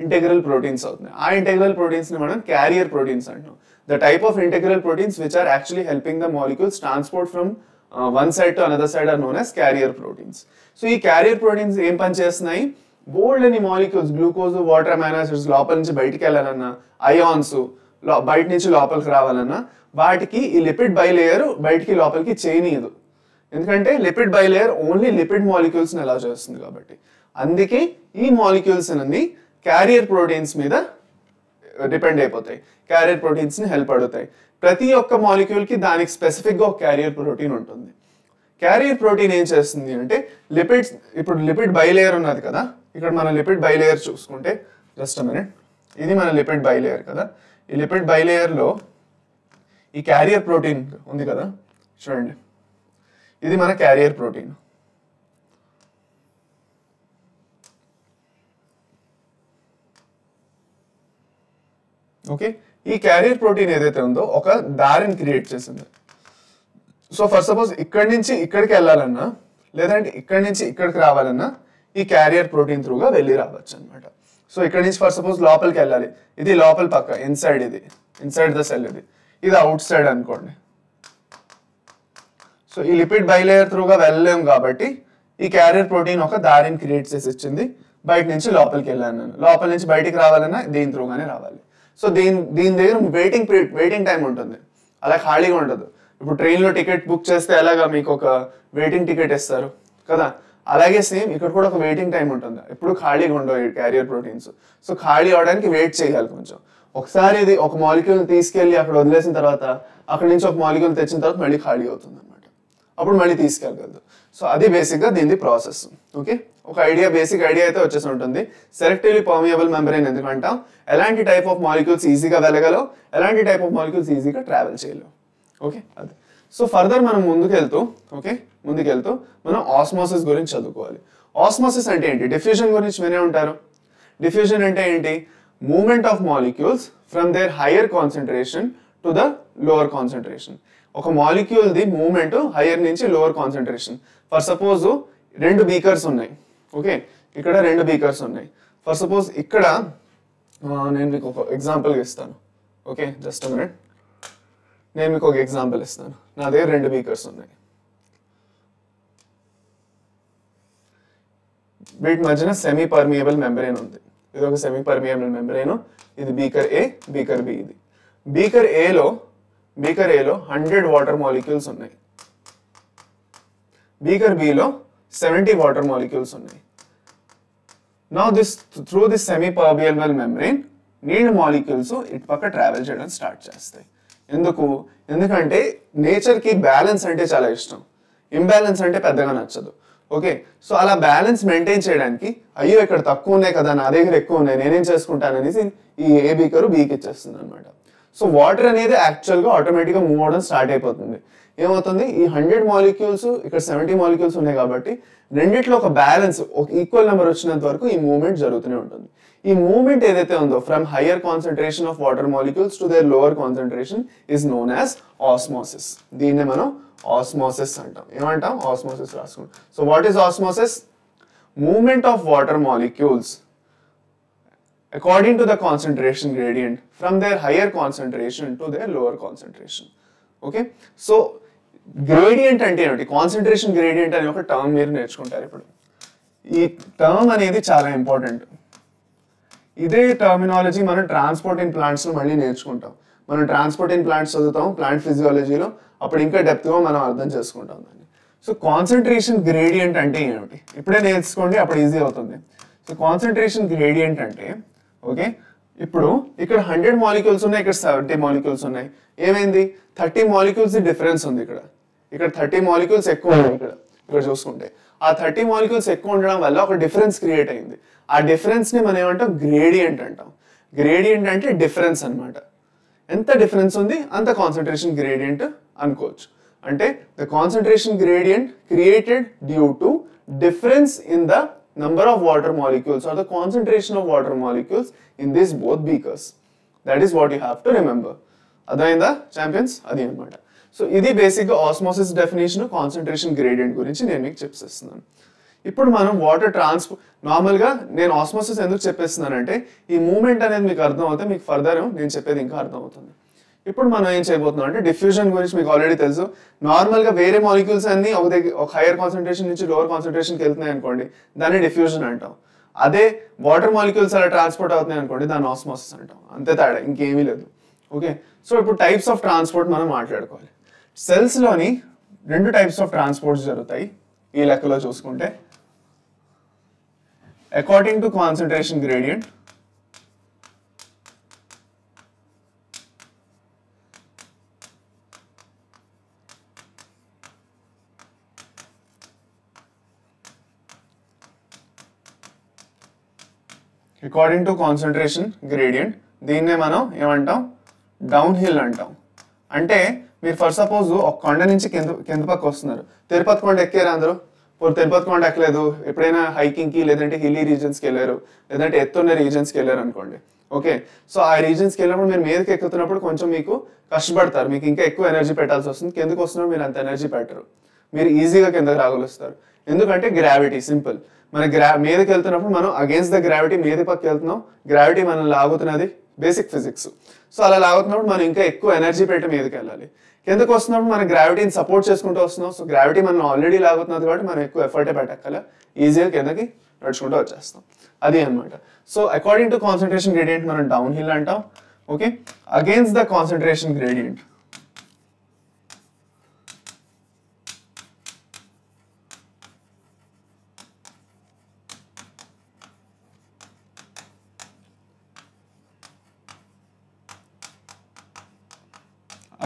ఇంటెగ్రల్ ప్రోటీన్స్ అవుతున్నాయి. ఆ ఇంటెగ్రల్ ప్రోటీన్స్ ని మనం క్యారియర్ ప్రోటీన్స్ అంటున్నాం. The type of integral proteins which are actually helping the molecules transport from one side to another side are known as carrier proteins. So ఈ క్యారియర్ ప్రోటీన్స్ ఏం పని చేస్తున్నాయి? బోల్డ్ అని molecules, glucose, water, amino acids లోపల నుంచి బయటికి వెళ్ళాలన్నా, అయాన్స్ బయట నుంచి లోపలికి రావాలన్నా వాటికి ఈ లిపిడ్ బైలేయర్ బయటికి లోపలికి చేయనీయదు. ఎందుకంటే లిపిడ్ బైలేయర్ ఓన్లీ లిపిడ్ మాలిక్యూల్స్ని అలౌ చేస్తుంది కాబట్టి. అందుకే ఈ మాలిక్యూల్స్ అన్ని క్యారియర్ ప్రోటీన్స్ మీద డిపెండ్ అయిపోతాయి, క్యారియర్ ప్రోటీన్స్ని హెల్ప్ అడుగుతాయి. ప్రతి ఒక్క మాలిక్యూల్కి దానికి స్పెసిఫిక్గా ఒక క్యారియర్ ప్రోటీన్ ఉంటుంది. క్యారియర్ ప్రోటీన్ ఏం చేస్తుంది అంటే లిపిడ్స్, ఇప్పుడు లిపిడ్ బైలేయర్ ఉన్నది కదా, ఇక్కడ మన లిపిడ్ బైలేయర్ చూసుకుంటే, జస్ట్ అ మినిట్, ఇది మన లిపిడ్ బైలేయర్ కదా. ఈ లిపిడ్ బైలేయర్లో ఈ క్యారియర్ ప్రోటీన్ ఉంది కదా, చూడండి, ఇది మన క్యారియర్ ప్రోటీన్. ఓకే, ఈ క్యారియర్ ప్రోటీన్ ఏదైతే ఉందో ఒక దారిని క్రియేట్ చేసింది. సో ఫర్ సపోజ్ ఇక్కడి నుంచి ఇక్కడికి వెళ్ళాలన్నా, లేదంటే ఇక్కడి నుంచి ఇక్కడికి రావాలన్నా ఈ క్యారియర్ ప్రోటీన్ త్రూగా వెళ్ళి రావచ్చు అనమాట. సో ఇక్కడ నుంచి ఫర్ సపోజ్ లోపలికి వెళ్ళాలి, ఇది లోపల పక్క ఇన్సైడ్, ఇది ఇన్సైడ్ ద సెల్, ఇది అవుట్ సైడ్ అనుకోండి. సో ఈ లిపిడ్ బైలేయర్ త్రూగా వెళ్ళలేము కాబట్టి ఈ క్యారియర్ ప్రోటీన్ ఒక దారిని క్రియేట్ చేసి ఇచ్చింది. బయట నుంచి లోపలికి వెళ్ళాను నేను, లోపల నుంచి బయటికి రావాలన్నా దీని త్రూగానే రావాలి. సో దీని దగ్గర వెయిటింగ్ టైం ఉంటుంది, అలా ఖాళీగా ఉండదు. ఇప్పుడు ట్రైన్లో టికెట్ బుక్ చేస్తే ఎలాగా మీకు ఒక వెయిటింగ్ టికెట్ ఇస్తారు కదా, అలాగే సేమ్ ఇక్కడ కూడా ఒక వెయిటింగ్ టైం ఉంటుంది. ఎప్పుడు ఖాళీగా ఉండవు ఈ క్యారియర్ ప్రోటీన్స్. సో ఖాళీ అవడానికి వెయిట్ చేయాలి కొంచెం. ఒకసారి ఇది ఒక మాలిక్యూల్ తీసుకెళ్ళి అక్కడ వదిలేసిన తర్వాత, అక్కడ నుంచి ఒక మాలిక్యూల్ తెచ్చిన తర్వాత మళ్ళీ ఖాళీ అవుతుంది అనమాట, అప్పుడు మళ్ళీ తీసుకెళ్ళగలదు. సో అది బేసిక్గా దీని ప్రాసెస్. ఓకే, ఒక బేసిక్ ఐడియా అయితే వచ్చేసి ఉంటుంది. సెలెక్టివ్లీ పర్మియబుల్ మెంబ్రేన్ ఎందుకంటాం, ఎలాంటి టైప్ ఆఫ్ మాలిక్యూల్స్ ఈజీగా వెళ్ళగలవు, ఎలాంటి టైప్ ఆఫ్ మాలిక్యూల్స్ ఈజీగా ట్రావెల్ చేయలేవు. ఓకే, అది. సో ఫర్దర్ మనం ముందుకెళ్తూ మనం ఆస్మోసిస్ గురించి చదువుకోవాలి. ఆస్మోసిస్ అంటే ఏంటి? డిఫ్యూజన్ గురించి వినే ఉంటారు. డిఫ్యూజన్ అంటే ఏంటి? Movement of molecules from their higher concentration to the lower concentration. ఒక మాలిక్యూల్ ది మూవ్మెంట్ హైయర్ నుంచి lower concentration. For suppose 2 beakers ఉన్నాయి. ఓకే, ఇక్కడ 2 బీకర్స్ ఉన్నాయి. ఫర్ సపోజ్ ఇక్కడ నేను మీకు ఒక ఎగ్జాంపుల్ ఇస్తాను. ఓకే, జస్ట్ మినిట్, నేను మీకు ఒక ఎగ్జాంపుల్ ఇస్తాను. నా దగ్గర 2 బీకర్స్ ఉన్నాయి, వీటి మధ్యన సెమీ పర్మియబుల్ మెంబ్రేన్ ఉంది. ఇది ఒక సెమీ పర్మియబుల్ మెంబ్రేన్, ఇది బీకర్ ఏ, బీకర్ బి. ఇది బీకర్ ఏలో 100 వాటర్ మాలిక్యూల్స్ ఉన్నాయి, బీకర్ బిలో 70 వాటర్ మాలిక్యూల్స్ ఉన్నాయి. Now through this semi permeable membrane నీళ్ళ మాలిక్యూల్స్ ఇటు పక్క ట్రావెల్ చేయడం స్టార్ట్ చేస్తాయి. ఎందుకంటే నేచర్కి బ్యాలెన్స్ అంటే చాలా ఇష్టం, ఇంబ్యాలెన్స్ అంటే పెద్దగా నచ్చదు. ఓకే, సో అలా బ్యాలెన్స్ మెయింటైన్ చేయడానికి, అయ్యో ఇక్కడ తక్కువ ఉన్నాయి కదా, నా దగ్గర ఎక్కువ ఉన్నాయి, నేనేం చేసుకుంటాను అనేసి ఈ ఏ బీకరు బీకి ఇచ్చేస్తుంది అనమాట. సో వాటర్ అనేది యాక్చువల్గా ఆటోమేటిక్గా మూవ్ అవడం స్టార్ట్ అయిపోతుంది. ఏమవుతుంది, ఈ 100 మాలిక్యూల్స్ ఇక్కడ 70 మాలిక్యూల్స్ ఉన్నాయి కాబట్టి రెండిట్లో ఒక బ్యాలెన్స్, ఒక ఈక్వల్ నెంబర్ వచ్చినంత వరకు ఈ మూవ్మెంట్ జరుగుతూనే ఉంటుంది. ఈ మూవ్మెంట్ ఏదైతే ఉందో from higher concentration of water molecules to their lower concentration is known as osmosis. దీన్నే మనం ఆస్మోసిస్ అంటాం. ఏమంటాం? ఆస్మోసిస్ రాసుకుంటాం. So what is osmosis? Movement of water molecules according to the concentration gradient from their higher concentration to their lower concentration. Okay, so gradient అంటే ఏంటి? కాన్సన్ట్రేషన్ గ్రేడియంట్ అనే ఒక టర్మ్ మీరు నేర్చుకుంటారు. ఇప్పుడు ఈ టర్మ్ అనేది చాలా ఇంపార్టెంట్. ఇదే టర్మినాలజీ మనం ట్రాన్స్పోర్ట్ ఇన్ ప్లాంట్స్ లో మళ్ళీ నేర్చుకుంటాం. మనం ట్రాన్స్పోర్ట్ ఇన్ ప్లాంట్స్ చదువుతాం ప్లాంట్ ఫిజియాలజీలో, అప్పుడు ఇంకా డెప్త్గా మనం అర్థం చేసుకుంటాం దాన్ని. సో కాన్సన్ట్రేషన్ గ్రేడియంట్ అంటే ఏమిటి ఇప్పుడే నేర్చుకోండి, అప్పుడు ఈజీ అవుతుంది. సో కాన్సన్ట్రేషన్ గ్రేడియంట్ అంటే, ఓకే, ఇప్పుడు ఇక్కడ 100 మాలిక్యూల్స్ ఉన్నాయి, ఇక్కడ 70 మాలిక్యూల్స్ ఉన్నాయి. ఏమైంది? 30 మాలిక్యూల్స్ డిఫరెన్స్ ఉంది. ఇక్కడ 30 మాలిక్యూల్స్ ఎక్కువ ఉన్నాయి. ఇక్కడ చూసుకుంటే ఆ 30 మాలిక్యూల్స్ ఎక్కువ ఉండడం వల్ల ఒక డిఫరెన్స్ క్రియేట్ అయింది. ఆ డిఫరెన్స్ ని మనం ఏమంటాం? గ్రేడియంట్ అంటాం. గ్రేడియంట్ అంటే డిఫరెన్స్ అనమాట. ఎంత డిఫరెన్స్ ఉంది అంత కాన్సన్ట్రేషన్ గ్రేడియంట్ అనుకోవచ్చు. అంటే the concentration gradient created due to difference in the number of water molecules or the concentration of water molecules in these both beakers. That is what you have to remember. అదైందా ఛాంపియన్స్? అది అన్నమాట. సో ఇది బేసిక్గా ఆస్మోసిస్ డెఫినేషన్, కాన్సన్ట్రేషన్ గ్రేడియంట్ గురించి నేను మీకు చెప్పేస్తున్నాను. ఇప్పుడు మనం వాటర్ నార్మల్గా నేను ఆస్మోసిస్ ఎందుకు చెప్పేస్తున్నానంటే ఈ మూమెంట్ అనేది మీకు అర్థం అవుతే మీకు ఫర్దర్ నేను చెప్పేది ఇంకా అర్థం అవుతుంది. ఇప్పుడు మనం ఏం చేయబోతున్నాం అంటే డిఫ్యూజన్ గురించి మీకు ఆల్రెడీ తెలుసు. నార్మల్గా వేరే మాలిక్యూల్స్ అన్ని ఒక హైయర్ కాన్సన్ట్రేషన్ నుంచి లోవర్ కాన్సన్ట్రేషన్కి వెళ్తున్నాయి అనుకోండి, దాన్ని డిఫ్యూజన్ అంటాం. అదే వాటర్ మాలిక్యూల్స్ అలా ట్రాన్స్పోర్ట్ అవుతున్నాయి అనుకోండి, దాన్ని ఆస్మోసిస్ అంటాం. అంతే తేడా, ఇంకేమీ లేదు. ఓకే, సో ఇప్పుడు టైప్స్ ఆఫ్ ట్రాన్స్పోర్ట్ మనం మాట్లాడుకోవాలి. సెల్స్లోని 2 టైప్స్ ఆఫ్ ట్రాన్స్పోర్ట్స్ జరుగుతాయి ఈ లెక్కలో చూసుకుంటే. According to concentration gradient, according to concentration gradient దీన్నే మనం ఏమంటాం? డౌన్ హిల్ అంటాం. అంటే మీరు ఫర్ సపోజ్ ఒక కొండ నుంచి కింద పక్క వస్తున్నారు. తిరుపతి కొండ ఎక్కారు అందరూ? తిరుపతి కొండ ఎక్కలేదు. ఎప్పుడైనా హైకింగ్కి లేదంటే హిల్లీ రీజన్స్కి వెళ్ళారు, లేదంటే ఎత్తున్న రీజన్స్కి వెళ్ళారు అనుకోండి. ఓకే, సో ఆ రీజన్స్కి వెళ్ళినప్పుడు మీరు మీదకి ఎక్కుతున్నప్పుడు కొంచెం మీకు కష్టపడతారు, మీకు ఇంకా ఎక్కువ ఎనర్జీ పెట్టాల్సి వస్తుంది. కిందకు వస్తున్నప్పుడు మీరు అంత ఎనర్జీ పెట్టరు, మీరు ఈజీగా కిందకి రాగలుస్తారు. ఎందుకంటే గ్రావిటీ సింపుల్. మన మీదకి వెళ్తున్నప్పుడు మనం అగేన్స్ట్ ద గ్రావిటీ మీద పక్కకి వెళ్తున్నాం, గ్రావిటీ మనం లాగుతున్నది, బేసిక్ ఫిజిక్స్. సో అలా లాగుతున్నప్పుడు మనం ఇంకా ఎక్కువ ఎనర్జీ పెట్టి మీదకి వెళ్ళాలి. కిందకు వస్తున్నప్పుడు మన గ్రావిటీని సపోర్ట్ చేసుకుంటూ వస్తున్నాం. సో గ్రావిటీ మనం ఆల్రెడీ లాగుతున్నది కాబట్టి మనం ఎక్కువ ఎఫర్టే పెట్టక్కల, ఈజీగా కిందకి నడుచుకుంటూ వచ్చేస్తాం. అది అనమాట. So according to concentration gradient మనం డౌన్ హిల్ అంటాం. Okay, against the concentration gradient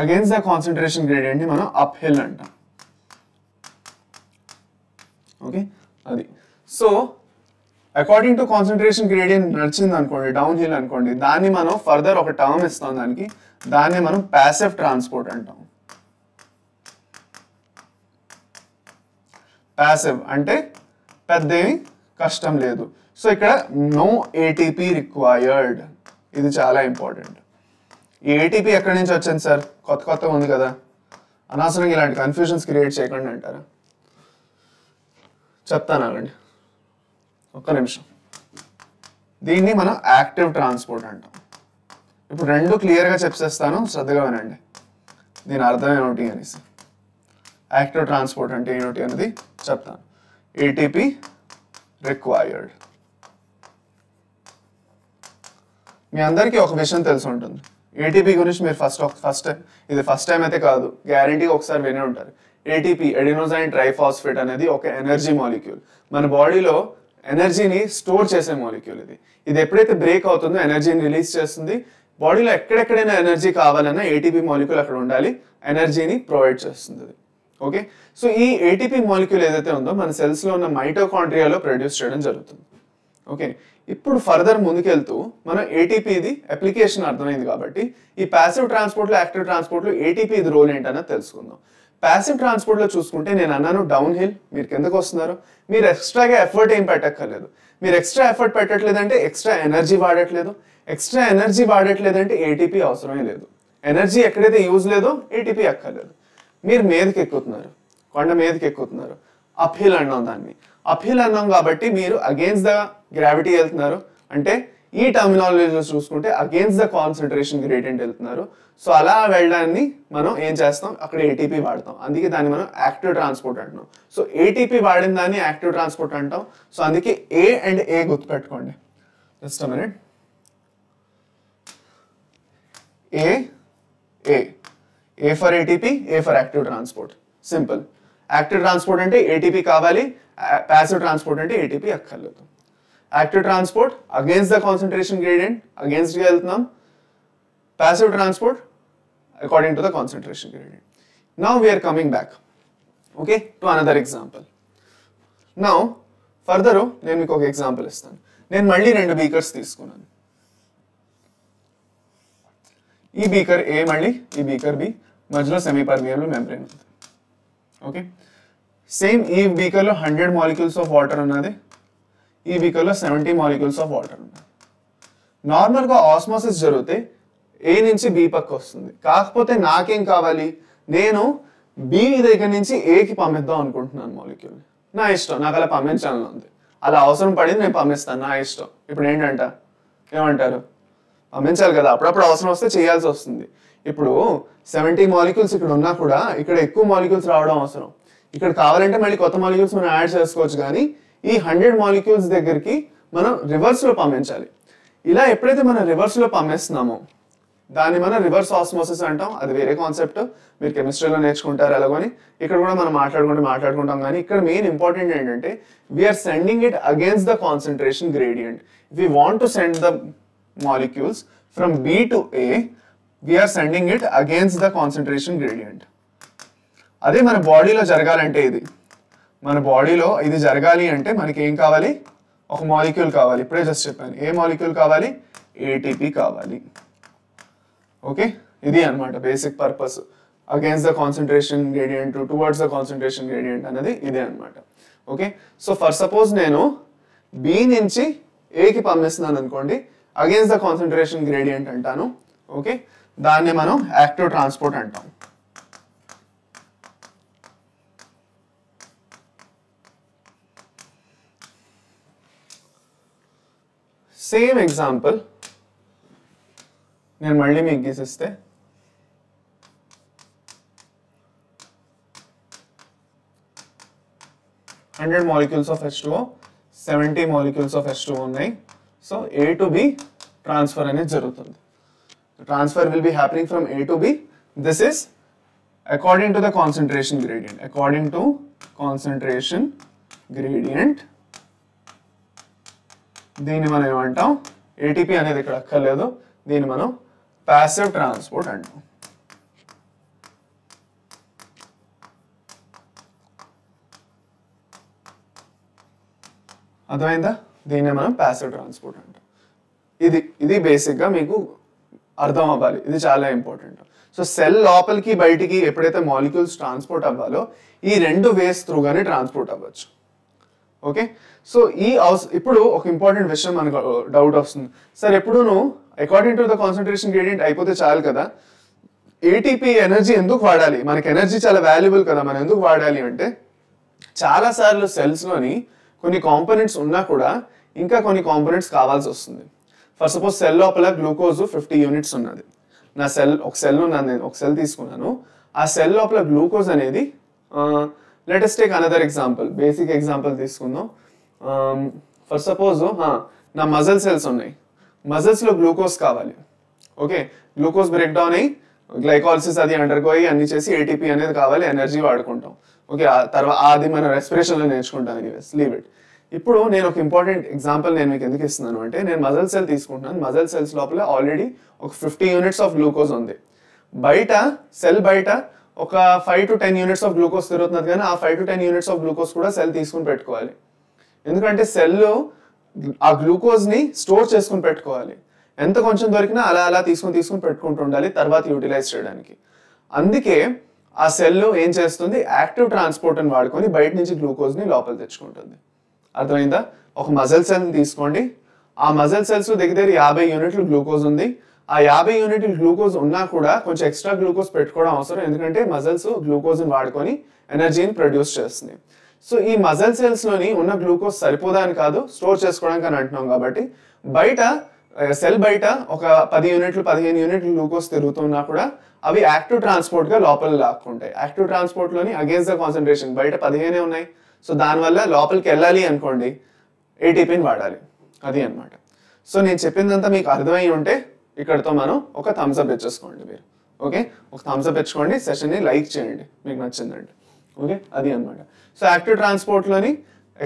against the concentration gradient ని మనం అప్ హిల్ అంటాం. ఓకే, అది. So according to concentration gradient నడిచింది అనుకోండి, డౌన్ హిల్ అనుకోండి, దాన్ని మనం ఫర్దర్ ఒక టర్మ్ ఇస్తాం దానికి, దాన్ని మనం ప్యాసివ్ ట్రాన్స్పోర్ట్ అంటాం. ప్యాసివ్ అంటే పెద్దేమి కష్టం లేదు. సో ఇక్కడ నో ఏటీపీ రిక్వైర్డ్, ఇది చాలా ఇంపార్టెంట్. ఈ ఏటీపీ ఎక్కడి నుంచి వచ్చింది సార్? కొత్తగా ఉంది కదా, అనవసరంగా ఇలాంటి కన్ఫ్యూజన్స్ క్రియేట్ చేయకండి అంటారా? చెప్తాను అనండి, ఒక్క నిమిషం. దీన్ని మనం యాక్టివ్ ట్రాన్స్పోర్ట్ అంటాం. ఇప్పుడు రెండు క్లియర్గా చెప్పేస్తాను, శ్రద్ధగా వినండి. దీని అర్థం ఏమిటి అనేసి. యాక్టివ్ ట్రాన్స్పోర్ట్ అంటే ఏమిటి అనేది చెప్తాను. ATP required. మీ అందరికీ ఒక విషయం తెలిసి ఉంటుంది, ఏటీపీ గురించి మీరు ఫస్ట్ టైం అయితే కాదు, గ్యారంటీగా ఒకసారి వినే ఉంటారు. ఏటీపీ, ఎడినోసైన్ ట్రైఫాస్ఫేట్ అనేది ఒక ఎనర్జీ మాలిక్యూల్. మన బాడీలో ఎనర్జీని స్టోర్ చేసే మాలిక్యూల్ ఇది. ఇది ఎప్పుడైతే బ్రేక్ అవుతుందో ఎనర్జీని రిలీజ్ చేస్తుంది. బాడీలో ఎక్కడెక్కడైనా ఎనర్జీ కావాలన్నా ఏటీపీ మాలిక్యూల్ అక్కడ ఉండాలి, ఎనర్జీని ప్రొవైడ్ చేస్తుంది అది. ఓకే, సో ఈ ఏటీపీ మాలిక్యూల్ ఏదైతే ఉందో మన సెల్స్లో ఉన్న మైటోకాండ్రియాలో ప్రొడ్యూస్ చేయడం జరుగుతుంది. ఓకే, ఇప్పుడు ఫర్దర్ ముందుకెళ్తూ మనం ఏటీపీది అప్లికేషన్ అర్థమైంది కాబట్టి ఈ ప్యాసివ్ ట్రాన్స్పోర్ట్లో, యాక్టివ్ ట్రాన్స్పోర్ట్లో ఏటీపీ ఇది రోల్ ఏంటన్నది తెలుసుకుందాం. ప్యాసివ్ ట్రాన్స్పోర్ట్లో చూసుకుంటే నేను అన్నాను డౌన్ హిల్, మీరు కిందకు వస్తున్నారు, మీరు ఎక్స్ట్రాగా ఎఫర్ట్ ఏం పెట్టక్కర్లేదు. మీరు ఎక్స్ట్రా ఎఫర్ట్ పెట్టట్లేదంటే ఎక్స్ట్రా ఎనర్జీ వాడట్లేదు, ఎక్స్ట్రా ఎనర్జీ వాడట్లేదంటే ఏటీపీ అవసరమే లేదు. ఎనర్జీ ఎక్కడైతే యూజ్ లేదో ఏటీపీ అక్కర్లేదు. మీరు మీదకి ఎక్కుతున్నారు, కొండ మీదకి ఎక్కుతున్నారు, అప్ హిల్ అన్నాం దాన్ని. అప్ హిల్ అన్నాం కాబట్టి మీరు అగేన్స్ట్ ద గ్రావిటీ వెళ్తున్నారు, అంటే ఈ టర్మినాలజీలో చూసుకుంటే అగేన్స్ట్ ద కాన్సన్ట్రేషన్ గ్రేడియంట్ వెళ్తున్నారు. సో అలా వెళ్ళడాన్ని మనం ఏం చేస్తాం, అక్కడ ఏటీపీ వాడతాం. అందుకే దాన్ని మనం యాక్టివ్ ట్రాన్స్పోర్ట్ అంటున్నాం. సో ఏటీపీ వాడిన దాన్ని యాక్టివ్ ట్రాన్స్పోర్ట్ అంటాం. సో అందుకే ఏ అండ్ ఏ గుర్తుపెట్టుకోండి. Just a minute. A for ATP, A for active transport. Simple. Active transport అంటే ఏటీపీ కావాలి, ప్యాసివ్ ట్రాన్స్పోర్ట్ అంటే ఏటీపీ అక్కర్లేదు. Active transport against the concentration gradient, అగేన్స్ట్గా వెళ్తున్నాం. Passive transport according to the concentration gradient. Now we are coming back, okay, to another example. Now further నేను మీకు ఒక ఎగ్జాంపుల్ ఇస్తాను. నేను మళ్ళీ 2 బీకర్స్ తీసుకున్నాను. ఈ బీకర్ ఏ, మళ్ళీ ఈ బీకర్ బి, మధ్యలో సెమీ పర్మియబుల్ మెంబ్రేన్ ఉంది. ఓకే, సేమ్ ఈ బీకర్లో 100 మాలిక్యూల్స్ ఆఫ్ వాటర్ ఉన్నది, ఈ బీకర్లో 70 మాలిక్యూల్స్ ఆఫ్ వాటర్ ఉన్నది. నార్మల్గా ఆస్మోసిస్ జరిగితే ఏ నుంచి బి పక్క వస్తుంది. కాకపోతే నాకేం కావాలి, నేను బి దగ్గర నుంచి ఏకి పంపిద్దాం అనుకుంటున్నాను మాలిక్యూల్. నా ఇష్టం, నాకు అలా పంపించాలని ఉంది, అలా అవసరం పడింది నేను పంపిస్తాను, నా ఇష్టం. ఇప్పుడు ఏంటంట, ఏమంటారు, పంపించాలి కదా, అప్పుడప్పుడు అవసరం వస్తే చేయాల్సి వస్తుంది. ఇప్పుడు 70 మాలిక్యూల్స్ ఇక్కడ ఉన్నా కూడా ఇక్కడ ఎక్కువ మాలిక్యూల్స్ రావడం అవసరం. ఇక్కడ కావాలంటే మళ్ళీ కొత్త మాలిక్యూల్స్ మనం యాడ్ చేసుకోవచ్చు, కానీ ఈ 100 మాలిక్యూల్స్ దగ్గరికి మనం రివర్స్లో పంపించాలి. ఇలా ఎప్పుడైతే మనం రివర్స్లో పంపిస్తున్నామో దాన్ని మనం రివర్స్ ఆస్మోసిస్ అంటాం. అది వేరే కాన్సెప్ట్, మీరు కెమిస్ట్రీలో నేర్చుకుంటారు అలాగని. ఇక్కడ కూడా మనం మాట్లాడుకుంటాం. కానీ ఇక్కడ మెయిన్ ఇంపార్టెంట్ ఏంటంటే we are sending it against the concentration gradient. If you want to send the molecules from B to A, we are sending it against the concentration gradient. అదే మన బాడీలో జరగాలంటే, మన బాడీలో ఇది జరగాలి అంటే మనకి ఏం కావాలి, ఒక మాలిక్యూల్ కావాలి. ఇప్పుడే జస్ట్ చెప్పాను, ఏ మాలిక్యూల్ కావాలి, ఏటీపీ కావాలి. ఓకే, ఇది అన్నమాట basic purpose. Against the concentration gradient, towards the concentration gradient అనేది ఇదే అనమాట. ఓకే, సో ఫర్ సపోజ్ నేను బి నుంచి ఏకి పంపిస్తున్నాను అనుకోండి, అగేన్స్ట్ ద కాన్సన్ట్రేషన్ గ్రేడియంట్ అంటాను. ఓకే, దాన్ని మనం యాక్టివ్ ట్రాన్స్పోర్ట్ అంటాం. సేమ్ ఎగ్జాంపుల్ నేను మళ్ళీ మీకు గీసిస్తే, hundred molecules of H2O, 70 molecules of H2O ఉన్నాయి. So A to B transfer అనేది జరుగుతుంది. Transfer will be happening from A to B. This is according to the concentration gradient. According to concentration gradient దీన్ని మనం ఏమంటాం, ఏటీపీ అనేది ఇక్కడ అక్కర్లేదు, దీన్ని మనం ప్యాసివ్ ట్రాన్స్పోర్ట్ అంటాం. అర్థమైందా, దీన్ని మనం ప్యాసివ్ ట్రాన్స్పోర్ట్ అంటాం. ఇది బేసిక్గా మీకు అర్థం అవ్వాలి, ఇది చాలా ఇంపార్టెంట్. సో సెల్ లోపలికి బయటికి ఎప్పుడైతే మాలిక్యూల్స్ ట్రాన్స్పోర్ట్ అవ్వాలో ఈ రెండు వేస్ త్రూగానే ట్రాన్స్పోర్ట్ అవ్వచ్చు. ఓకే, సో ఇప్పుడు ఒక ఇంపార్టెంట్ విషయం మనకు డౌట్ వస్తుంది, సార్ ఎప్పుడు according to the concentration gradient అయిపోతే చాలు కదా, ఏటీపీ ఎనర్జీ ఎందుకు వాడాలి, మనకి ఎనర్జీ చాలా వాల్యుబుల్ కదా, మనం ఎందుకు వాడాలి అంటే, చాలా సార్లు సెల్స్లోని కొన్ని కాంపోనెంట్స్ ఉన్నా కూడా ఇంకా కొన్ని కాంపోనెంట్స్ కావాల్సి వస్తుంది. ఫర్ సపోజ్ సెల్ లోపల గ్లూకోజ్ 50 యూనిట్స్ ఉన్నది, నా ఒక సెల్ తీసుకున్నాను, ఆ సెల్ లోపల గ్లూకోజ్ అనేది, let us take another example, basic example తీసుకుందాం. ఫర్ సపోజ్ నా మజిల్ సెల్స్ ఉన్నాయి, మజిల్స్లో గ్లూకోజ్ కావాలి. ఓకే, గ్లూకోజ్ బ్రేక్ డౌన్ అయ్యి గ్లైకాలసిస్ అది అండర్గోయి అన్ని చేసి ఏటీపీ అనేది కావాలి, ఎనర్జీ వాడుకుంటాం. ఓకే, తర్వాత అది మనం రెస్పిరేషన్లో నేర్చుకుంటాం. Anyways leave it. ఇప్పుడు నేను ఒక ఇంపార్టెంట్ ఎగ్జాంపుల్ నేను మీకు ఎందుకు ఇస్తున్నాను అంటే, నేను మజిల్ సెల్ తీసుకుంటున్నాను, మజిల్ సెల్స్ లోపల ఆల్రెడీ ఒక 50 యూనిట్స్ ఆఫ్ గ్లూకోజ్ ఉంది. సెల్ బయట ఒక 5 to 10 యూనిట్స్ ఆఫ్ గ్లూకోజ్ తిరుగుతున్నది, కానీ ఆ 5 to 10 యూనిట్స్ ఆఫ్ గ్లూకోజ్ కూడా సెల్ తీసుకుని పెట్టుకోవాలి. ఎందుకంటే సెల్ ఆ గ్లూకోజ్ని స్టోర్ చేసుకుని పెట్టుకోవాలి. ఎంత కొంచెం దొరికినా అలా తీసుకుని పెట్టుకుంటూ ఉండాలి తర్వాత యూటిలైజ్ చేయడానికి. అందుకే ఆ సెల్ ఏం చేస్తుంది, యాక్టివ్ ట్రాన్స్పోర్ట్ని వాడుకొని బయట నుంచి గ్లూకోజ్ని లోపల తెచ్చుకుంటుంది. అర్థమైందా, ఒక మజిల్ సెల్ తీసుకోండి, ఆ మజిల్ సెల్స్ దగ్గర 50 యూనిట్లు గ్లూకోజ్ ఉంది. ఆ 50 యూనిట్లు గ్లూకోజ్ ఉన్నా కూడా కొంచెం ఎక్స్ట్రా గ్లూకోజ్ పెట్టుకోవడం అవసరం, ఎందుకంటే మజిల్స్ గ్లూకోజ్ని వాడుకొని ఎనర్జీని ప్రొడ్యూస్ చేస్తుంది. సో ఈ మజిల్ సెల్స్లోని ఉన్న గ్లూకోజ్ సరిపోదాని కాదు, స్టోర్ చేసుకోవడానికి అని అంటున్నాం. కాబట్టి సెల్ బయట ఒక 10 యూనిట్లు 15 యూనిట్లు గ్లూకోజ్ తిరుగుతున్నా కూడా అవి యాక్టివ్ ట్రాన్స్పోర్ట్గా లోపల లాక్కుంటాయి. యాక్టివ్ ట్రాన్స్పోర్ట్లోని అగేన్స్ట్ ద కాన్సన్ట్రేషన్ బయట 15 ఉన్నాయి. సో దానివల్ల లోపలికి వెళ్ళాలి అనుకోండి, ఏటీపీని వాడాలి. అది అనమాట. సో నేను చెప్పిందంతా మీకు అర్థమై ఉంటే ఇక్కడతో మనం ఒక థమ్స్ అప్ ఇచ్చేసుకోండి మీరు. ఓకే, ఒక థమ్స్ అప్ ఇచ్చుకోండి, సెషన్ని లైక్ చేయండి మీకు నచ్చిందంటే. ఓకే, అది అనమాట. సో యాక్టివ్ ట్రాన్స్పోర్ట్లోని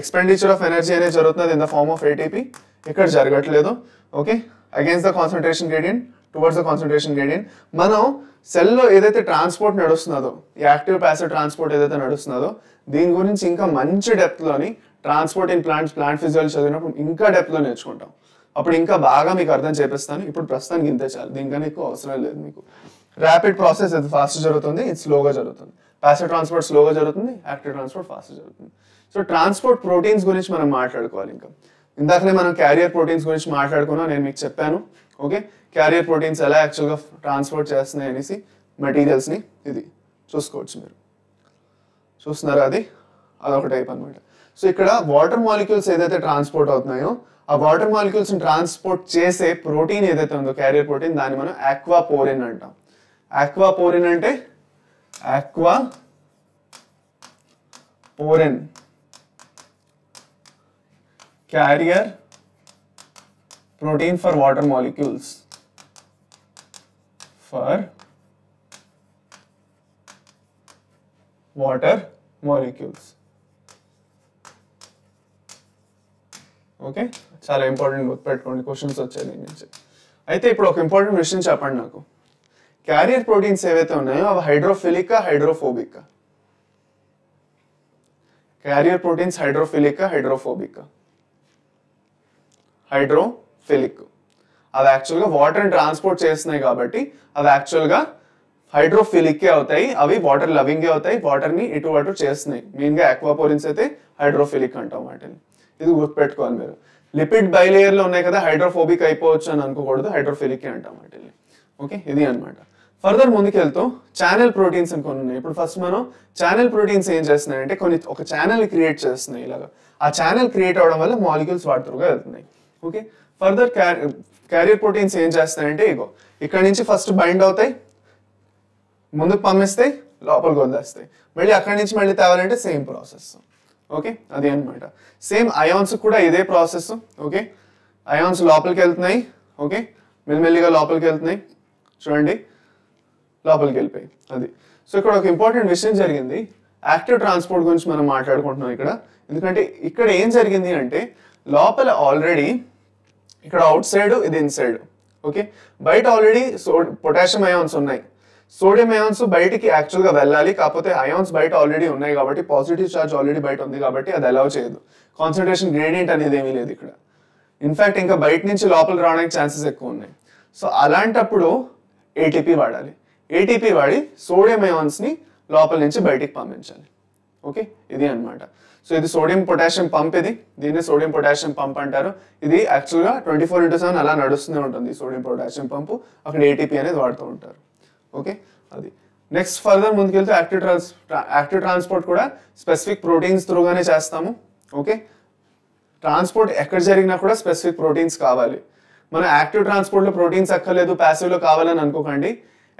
ఎక్స్పెండిచర్ ఆఫ్ ఎనర్జీ అనేది జరుగుతుంది in the form of ATP, ఇక్కడ జరగట్లేదు. Okay, against the concentration gradient, towards the concentration gradient. మనం సెల్లో ఏదైతే ట్రాన్స్పోర్ట్ నడుస్తున్నదో, ఈ యాక్టివ్ ప్యాసివ్ ట్రాన్స్పోర్ట్ ఏదైతే నడుస్తున్నదో, దీని గురించి ఇంకా మంచి డెప్త్లోని ట్రాన్స్పోర్ట్ ఇన్ ప్లాంట్ ఫిజియాలజీ చదివినప్పుడు ఇంకా డెప్త్లో నేర్చుకుంటాం. అప్పుడు ఇంకా బాగా మీకు అర్థం చేపిస్తాను. ఇప్పుడు ప్రస్తుతానికి ఇంతే చాలు, దీనికన్నా ఎక్కువ అవసరం లేదు మీకు. ర్యాపిడ్ ప్రాసెస్ అది ఫాస్ట్ జరుగుతుంది, ఇది స్లోగా జరుగుతుంది. ప్యాసివ్ ట్రాన్స్పోర్ట్ స్లోగా జరుగుతుంది, యాక్టివ్ ట్రాన్స్పోర్ట్ ఫాస్ట్ జరుగుతుంది. సో ట్రాన్స్పోర్ట్ ప్రోటీన్స్ గురించి మనం మాట్లాడుకోవాలి. ఇంకా ఇందాకనే మనం క్యారియర్ ప్రోటీన్స్ గురించి మాట్లాడుకున్నా, నేను మీకు చెప్పాను. ఓకే, క్యారియర్ ప్రోటీన్స్ ఎలా యాక్చువల్గా ట్రాన్స్పోర్ట్ చేస్తున్నాయి అనేసి మెటీరియల్స్ని. ఇది చూసుకోవచ్చు మీరు, చూస్తున్నారా? అదొక టైప్ అనమాట. సో ఇక్కడ వాటర్ మాలిక్యూల్స్ ఏదైతే ట్రాన్స్పోర్ట్ అవుతున్నాయో ఆ వాటర్ మాలిక్యూల్స్ని ట్రాన్స్పోర్ట్ చేసే ప్రోటీన్ ఏదైతే ఉందో క్యారియర్ ప్రోటీన్, దాన్ని మనం ఆక్వాపోరిన్ అంటాం. ఆక్వాపోరిన్ అంటే aquaporin carrier protein for water molecules, for water molecules. Okay, చాలా ఇంపార్టెంట్, గుర్తుపెట్టుకోండి, క్వశ్చన్స్ వచ్చాయి దీని నుంచి. అయితే ఇప్పుడు ఒక ఇంపార్టెంట్ విషయం చెప్పండి నాకు. క్యారియర్ ప్రోటీన్స్ ఏవైతే ఉన్నాయో అవి హైడ్రోఫిలికా హైడ్రోఫోబికా? క్యారియర్ ప్రోటీన్స్ హైడ్రోఫిలికా హైడ్రోఫోబికా? హైడ్రోఫిలిక్. అవి యాక్చువల్గా వాటర్ని ట్రాన్స్పోర్ట్ చేస్తున్నాయి కాబట్టి అవి యాక్చువల్గా హైడ్రోఫిలిక్కే అవుతాయి, అవి వాటర్ లవింగే అవుతాయి, వాటర్ని ఇటు అటు చేస్తున్నాయి. మెయిన్గా ఆక్వాపోరిన్స్ అయితే హైడ్రోఫిలిక్ అంటాం వాటిని. ఇది గుర్తుపెట్టుకోవాలి మీరు. లిపిడ్ బైలేయర్లో ఉన్నాయి కదా, హైడ్రోఫోబిక్ అయిపోవచ్చు అని అనుకోకూడదు, హైడ్రోఫిలిక్కే అంటాం వాటిని. ఓకే, ఇది అనమాట. ఫర్దర్ ముందుకెళ్తూ ఛానల్ ప్రోటీన్స్ అని కొన్ని ఉన్నాయి. ఇప్పుడు ఫస్ట్ మనం ఛానల్ ప్రోటీన్స్ ఏం చేస్తున్నాయంటే ఒక ఛానల్ క్రియేట్ చేస్తున్నాయి ఇలాగా. ఆ ఛానల్ క్రియేట్ అవడం వల్ల మాలిక్యూల్స్ వాటి త్రూగా వెళ్తున్నాయి. ఓకే, ఫర్దర్ క్యారియర్ ప్రోటీన్స్ ఏం చేస్తాయంటే ఇక్కడ నుంచి ఫస్ట్ బైండ్ అవుతాయి, ముందుకు పంపిస్తాయి, లోపలికి వదిలేస్తాయి, మళ్ళీ అక్కడి నుంచి మళ్ళీ తేవాలంటే సేమ్ ప్రాసెస్. ఓకే, అది అనమాట. సేమ్ అయాన్స్ కూడా ఇదే ప్రాసెస్. ఓకే, అయాన్స్ లోపలికి వెళ్తున్నాయి, ఓకే, మెల్లిమెల్లిగా లోపలికి వెళ్తున్నాయి, చూడండి లోపలికి వెళ్ళిపోయి. అది. సో ఇక్కడ ఒక ఇంపార్టెంట్ విషయం జరిగింది, యాక్టివ్ ట్రాన్స్పోర్ట్ గురించి మనం మాట్లాడుకుంటున్నాం ఇక్కడ. ఎందుకంటే ఇక్కడ ఏం జరిగింది అంటే లోపల ఆల్రెడీ, ఇక్కడ అవుట్ సైడ్, ఇది ఇన్సైడ్. ఓకే, బయట ఆల్రెడీ పొటాషియం అయాన్స్ ఉన్నాయి, సోడియం అయాన్స్ బయటికి యాక్చువల్గా వెళ్ళాలి, కాకపోతే అయాన్స్ బయట ఆల్రెడీ ఉన్నాయి కాబట్టి, పాజిటివ్ చార్జ్ ఆల్రెడీ బయట ఉంది కాబట్టి అది అలౌ చేయదు. కాన్సన్ట్రేషన్ గ్రేడియంట్ అనేది ఏమీ లేదు ఇక్కడ. ఇన్ఫాక్ట్ ఇంకా బయట నుంచి లోపలికి రావడానికి ఛాన్సెస్ ఎక్కువ ఉన్నాయి. సో అలాంటప్పుడు ఏటీపీ వాడాలి. ఏటీపీ వాడి సోడియం అయాన్స్ని లోపల నుంచి బయటికి పంపించాలి. ఓకే, ఇది అనమాట. సో ఇది సోడియం పొటాషియం పంప్, దీన్ని సోడియం పొటాషియం పంప్ అంటారు. ఇది యాక్చువల్గా 24/7 అలా నడుస్తూనే ఉంటుంది సోడియం పొటాషియం పంపు. అక్కడ ఏటీపీ అనేది వాడుతూ ఉంటారు. ఓకే, అది. నెక్స్ట్ ఫర్దర్ ముందుకెళ్తే యాక్టివ్ ట్రాన్స్పోర్ట్ కూడా స్పెసిఫిక్ ప్రోటీన్స్ త్రూగానే చేస్తాము. ఓకే, ట్రాన్స్పోర్ట్ ఎక్కడ జరిగినా కూడా స్పెసిఫిక్ ప్రోటీన్స్ కావాలి. మన యాక్టివ్ ట్రాన్స్పోర్ట్లో ప్రోటీన్స్ అక్కర్లేదు, ప్యాసివ్లో కావాలని అనుకోకండి.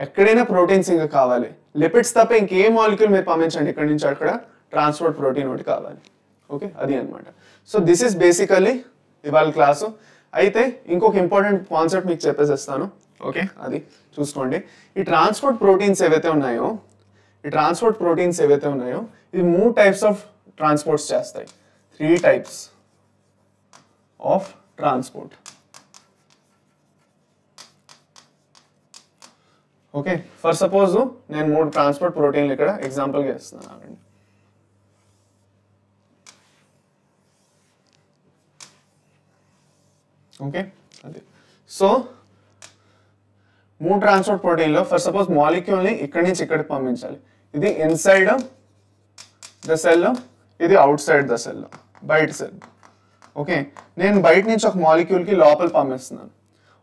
ఎక్కడైనా ప్రోటీన్స్ ఇంకా కావాలి. లిపిడ్స్ తప్ప ఇంకే మాలిక్యూల్ మీరు పంపించండి ఇక్కడ నుంచి అక్కడ, ట్రాన్స్పోర్ట్ ప్రోటీన్ ఒకటి కావాలి. ఓకే, అది అనమాట. సో దిస్ ఈస్ బేసికల్లీ ఇవాళ క్లాసు. అయితే ఇంకొక ఇంపార్టెంట్ కాన్సెప్ట్ మీకు చెప్పేసేస్తాను. ఓకే, అది చూసుకోండి. ఈ ట్రాన్స్పోర్ట్ ప్రోటీన్స్ ఏవైతే ఉన్నాయో ఇవి 3 టైప్స్ ఆఫ్ ట్రాన్స్పోర్ట్స్ చేస్తాయి. 3 types of transport. Okay, for suppose నేను 3 ట్రాన్స్పోర్ట్ ప్రోటీన్లు ఇక్కడ ఎగ్జాంపుల్గా ఇస్తున్నాను. ఓకే, అది. సో 3 ట్రాన్స్పోర్ట్ ప్రోటీన్లో ఫర్ సపోజ్ మాలిక్యూల్ని ఇక్కడి నుంచి ఇక్కడికి పంపించాలి. ఇది ఇన్సైడ్ ద సెల్, ఇది అవుట్ సైడ్ ద సెల్, బయట సెల్. ఓకే, నేను బయట నుంచి ఒక మాలిక్యూల్కి లోపల పంపిస్తున్నాను.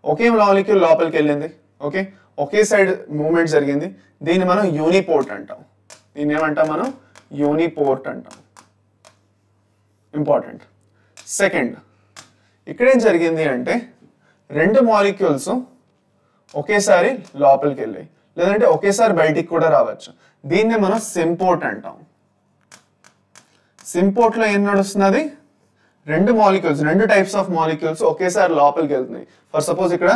ఒకే మాలిక్యూల్ లోపలికి వెళ్ళింది. ఓకే, ఒకే సైడ్ మూవ్మెంట్ జరిగింది. దీన్ని మనం యూనిపోర్ట్ అంటాం. దీన్ని ఏమంటాం మనం? యూనిపోర్ట్ అంటాం. ఇంపార్టెంట్. సెకండ్, ఇక్కడేం జరిగింది అంటే 2 మాలిక్యూల్స్ ఒకేసారి లోపలికి వెళ్ళాయి, లేదంటే ఒకేసారి బయటికి కూడా రావచ్చు. దీన్నే మనం సింపోర్ట్ అంటాం. సింపోర్ట్లో ఏం నడుస్తున్నది? 2 మాలిక్యూల్స్, 2 టైప్స్ ఆఫ్ మాలిక్యూల్స్ ఒకేసారి లోపలికి వెళ్తున్నాయి. ఫర్ సపోజ్ ఇక్కడ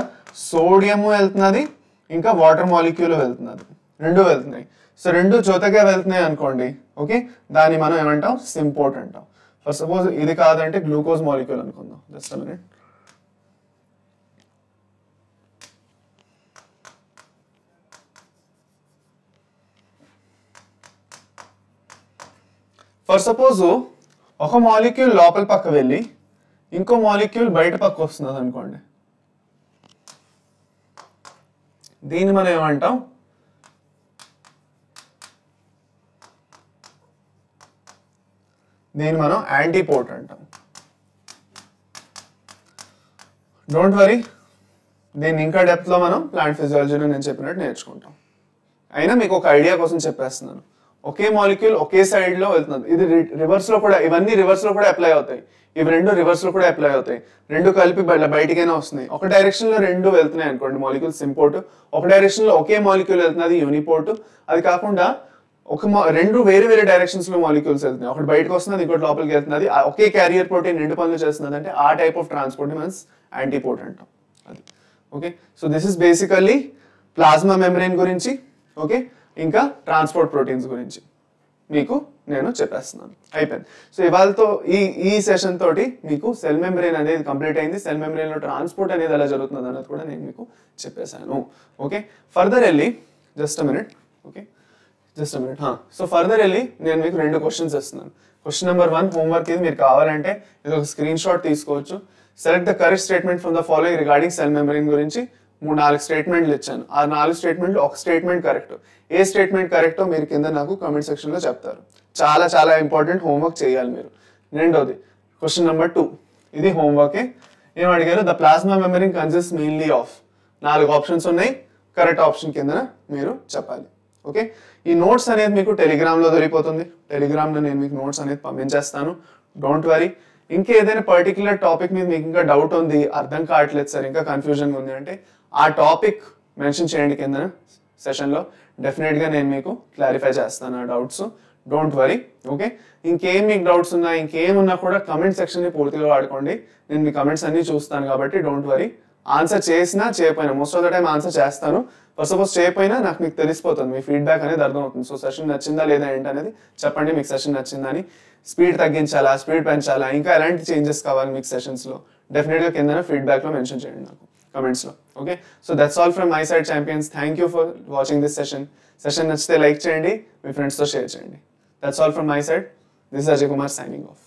సోడియం వెళ్తున్నది, ఇంకా వాటర్ మాలిక్యూల్ వెళ్తున్నది, 2 వెళ్తున్నాయి. సో 2 జొతగా వెళ్తున్నాయి అనుకోండి. ఓకే, దాన్ని మనం ఏమంటాం? సింపోర్ట్ అంటాం. ఫర్ సపోజ్ ఇది కాదంటే గ్లూకోజ్ మాలిక్యూల్ అనుకుందాం. Just a minute. For suppose ఒక మాలిక్యూల్ లోపల పక్క వెళ్ళి ఇంకో మాలిక్యూల్ బయట పక్క వస్తున్నది అనుకోండి, దీన్ని మనం ఏమంటాం, దీన్ని మనం యాంటీపోర్ట్ అంటాం. డోంట్ వరీ, దీన్ని ఇంకా డెప్త్ లో మనం ప్లాంట్ ఫిజియాలజీలో నేను చెప్పినట్టు నేర్చుకుంటాం. అయినా మీకు ఒక ఐడియా కోసం చెప్పేస్తున్నాను. ఒకే మాలిక్యూల్ ఒకే సైడ్ లో వెళ్తుంది, ఇది రివర్స్ లో కూడా, ఇవన్నీ రివర్స్ లో కూడా అప్లై అవుతాయి, ఇవి రెండు రివర్స్ లో కూడా అప్లై అవుతాయి, రెండు కలిపి బయటికైనా వస్తున్నాయి. ఒక డైరెక్షన్ లో రెండు వెళ్తున్నాయి అనుకోండి మాలిక్యూల్స్ ఇంపోర్ట్, ఒక డైరెక్షన్ లో ఒకే మాలిక్యూల్ వెళ్తున్నది యూనిపోర్ట్. అది కాకుండా రెండు వేరే వేరే డైరెక్షన్స్ లో మాలిక్యూల్స్ వెళ్తున్నాయి, ఒకటి బయటకు వస్తున్నది ఇంకోటి లోపలికి వెళ్తున్నది, ఒకే క్యారియర్ ప్రోటీన్ రెండు పనులు చేస్తున్నది అంటే ఆ టైప్ ఆఫ్ ట్రాన్స్పోర్ట్ ని మనం యాంటీపోర్ట్ అంటాం. అది okay. So this is basically plasma membrane గురించి, ఓకే, ఇంకా ట్రాన్స్పోర్ట్ ప్రోటీన్స్ గురించి మీకు నేను చెప్పేస్తున్నాను. అయిపోయింది. సో ఇవాళతో ఈ సెషన్ తోటి మీకు సెల్ మెంబ్రెయిన్ అనేది కంప్లీట్ అయింది. సెల్ మెంబ్రెయిన్ లో ట్రాన్స్పోర్ట్ అనేది ఎలా జరుగుతుంది అన్నది కూడా నేను మీకు చెప్పేశాను. ఓకే, ఫర్దర్ వెళ్ళి just a minute. Okay, just a minute. So further వెళ్ళి నేను మీకు 2 క్వశ్చన్స్ ఇస్తున్నాను. క్వశ్చన్ నెంబర్ 1 హోంవర్క్, ఇది మీరు కావాలంటే ఇది ఒక స్క్రీన్ షాట్ తీసుకోవచ్చు. Select the correct statement from the following regarding cell membrane గురించి 4 స్టేట్మెంట్లు ఇచ్చాను. ఆ 4 స్టేట్మెంట్లు ఒక స్టేట్మెంట్ కరెక్ట్. ఏ స్టేట్మెంట్ కరెక్టో మీరు కింద నాకు కామెంట్ సెక్షన్ లో చెప్తారు. చాలా చాలా ఇంపార్టెంట్, హోంవర్క్ చేయాలి మీరు. రెండోది క్వశ్చన్ నెంబర్ 2, ఇది హోంవర్కే. ఏం అడిగారు, the plasma membrane consist mainly of, 4 options ఉన్నాయి, కరెక్ట్ ఆప్షన్ కింద మీరు చెప్పాలి. ఓకే, ఈ నోట్స్ అనేది మీకు టెలిగ్రామ్ లో దొరికిపోతుంది. టెలిగ్రామ్ లో నేను మీకు నోట్స్ అనేది పంపించేస్తాను. Don't worry. ఇంకా ఏదైనా పర్టికులర్ టాపిక్ మీద మీకు ఇంకా డౌట్ ఉంది, అర్థం కావట్లేదు సార్, ఇంకా కన్ఫ్యూజన్ ఉంది అంటే ఆ టాపిక్ మెన్షన్ చేయండి కింద సెషన్లో. డెఫినెట్గా నేను మీకు క్లారిఫై చేస్తాను ఆ డౌట్స్. Don't worry. ఓకే, ఇంకేం మీకు డౌట్స్ ఉన్నా, ఇంకేమున్నా కూడా కమెంట్ సెక్షన్ని పూర్తిగా వాడుకోండి. నేను మీ కమెంట్స్ అన్ని చూస్తాను కాబట్టి డోంట్ వరీ. ఆన్సర్ చేసినా చేయకపోయినా, most of the time answer చేస్తాను. ఫర్ సపోజ్ చేయకపోయినా నాకు మీకు తెలిసిపోతుంది, మీ ఫీడ్బ్యాక్ అనేది అర్థమవుతుంది. సో సెషన్ నచ్చిందా లేదా ఏంటనేది చెప్పండి. మీకు సెషన్ నచ్చిందా అని, స్పీడ్ తగ్గించాలా, స్పీడ్ పెంచాలా, ఇంకా ఎలాంటి చేంజెస్ కావాలి మీకు సెషన్స్లో, డెఫినెట్గా కింద ఫీడ్బ్యాక్లో మెన్షన్ చేయండి నాకు కమెంట్స్లో. Okay, so that's all from my side champions. Thank you for watching this session. Session నచ్చితే లైక్ చేయండి, మీ ఫ్రెండ్స్తో షేర్ చేయండి. That's all from my side. This is Ajay Kumar signing of.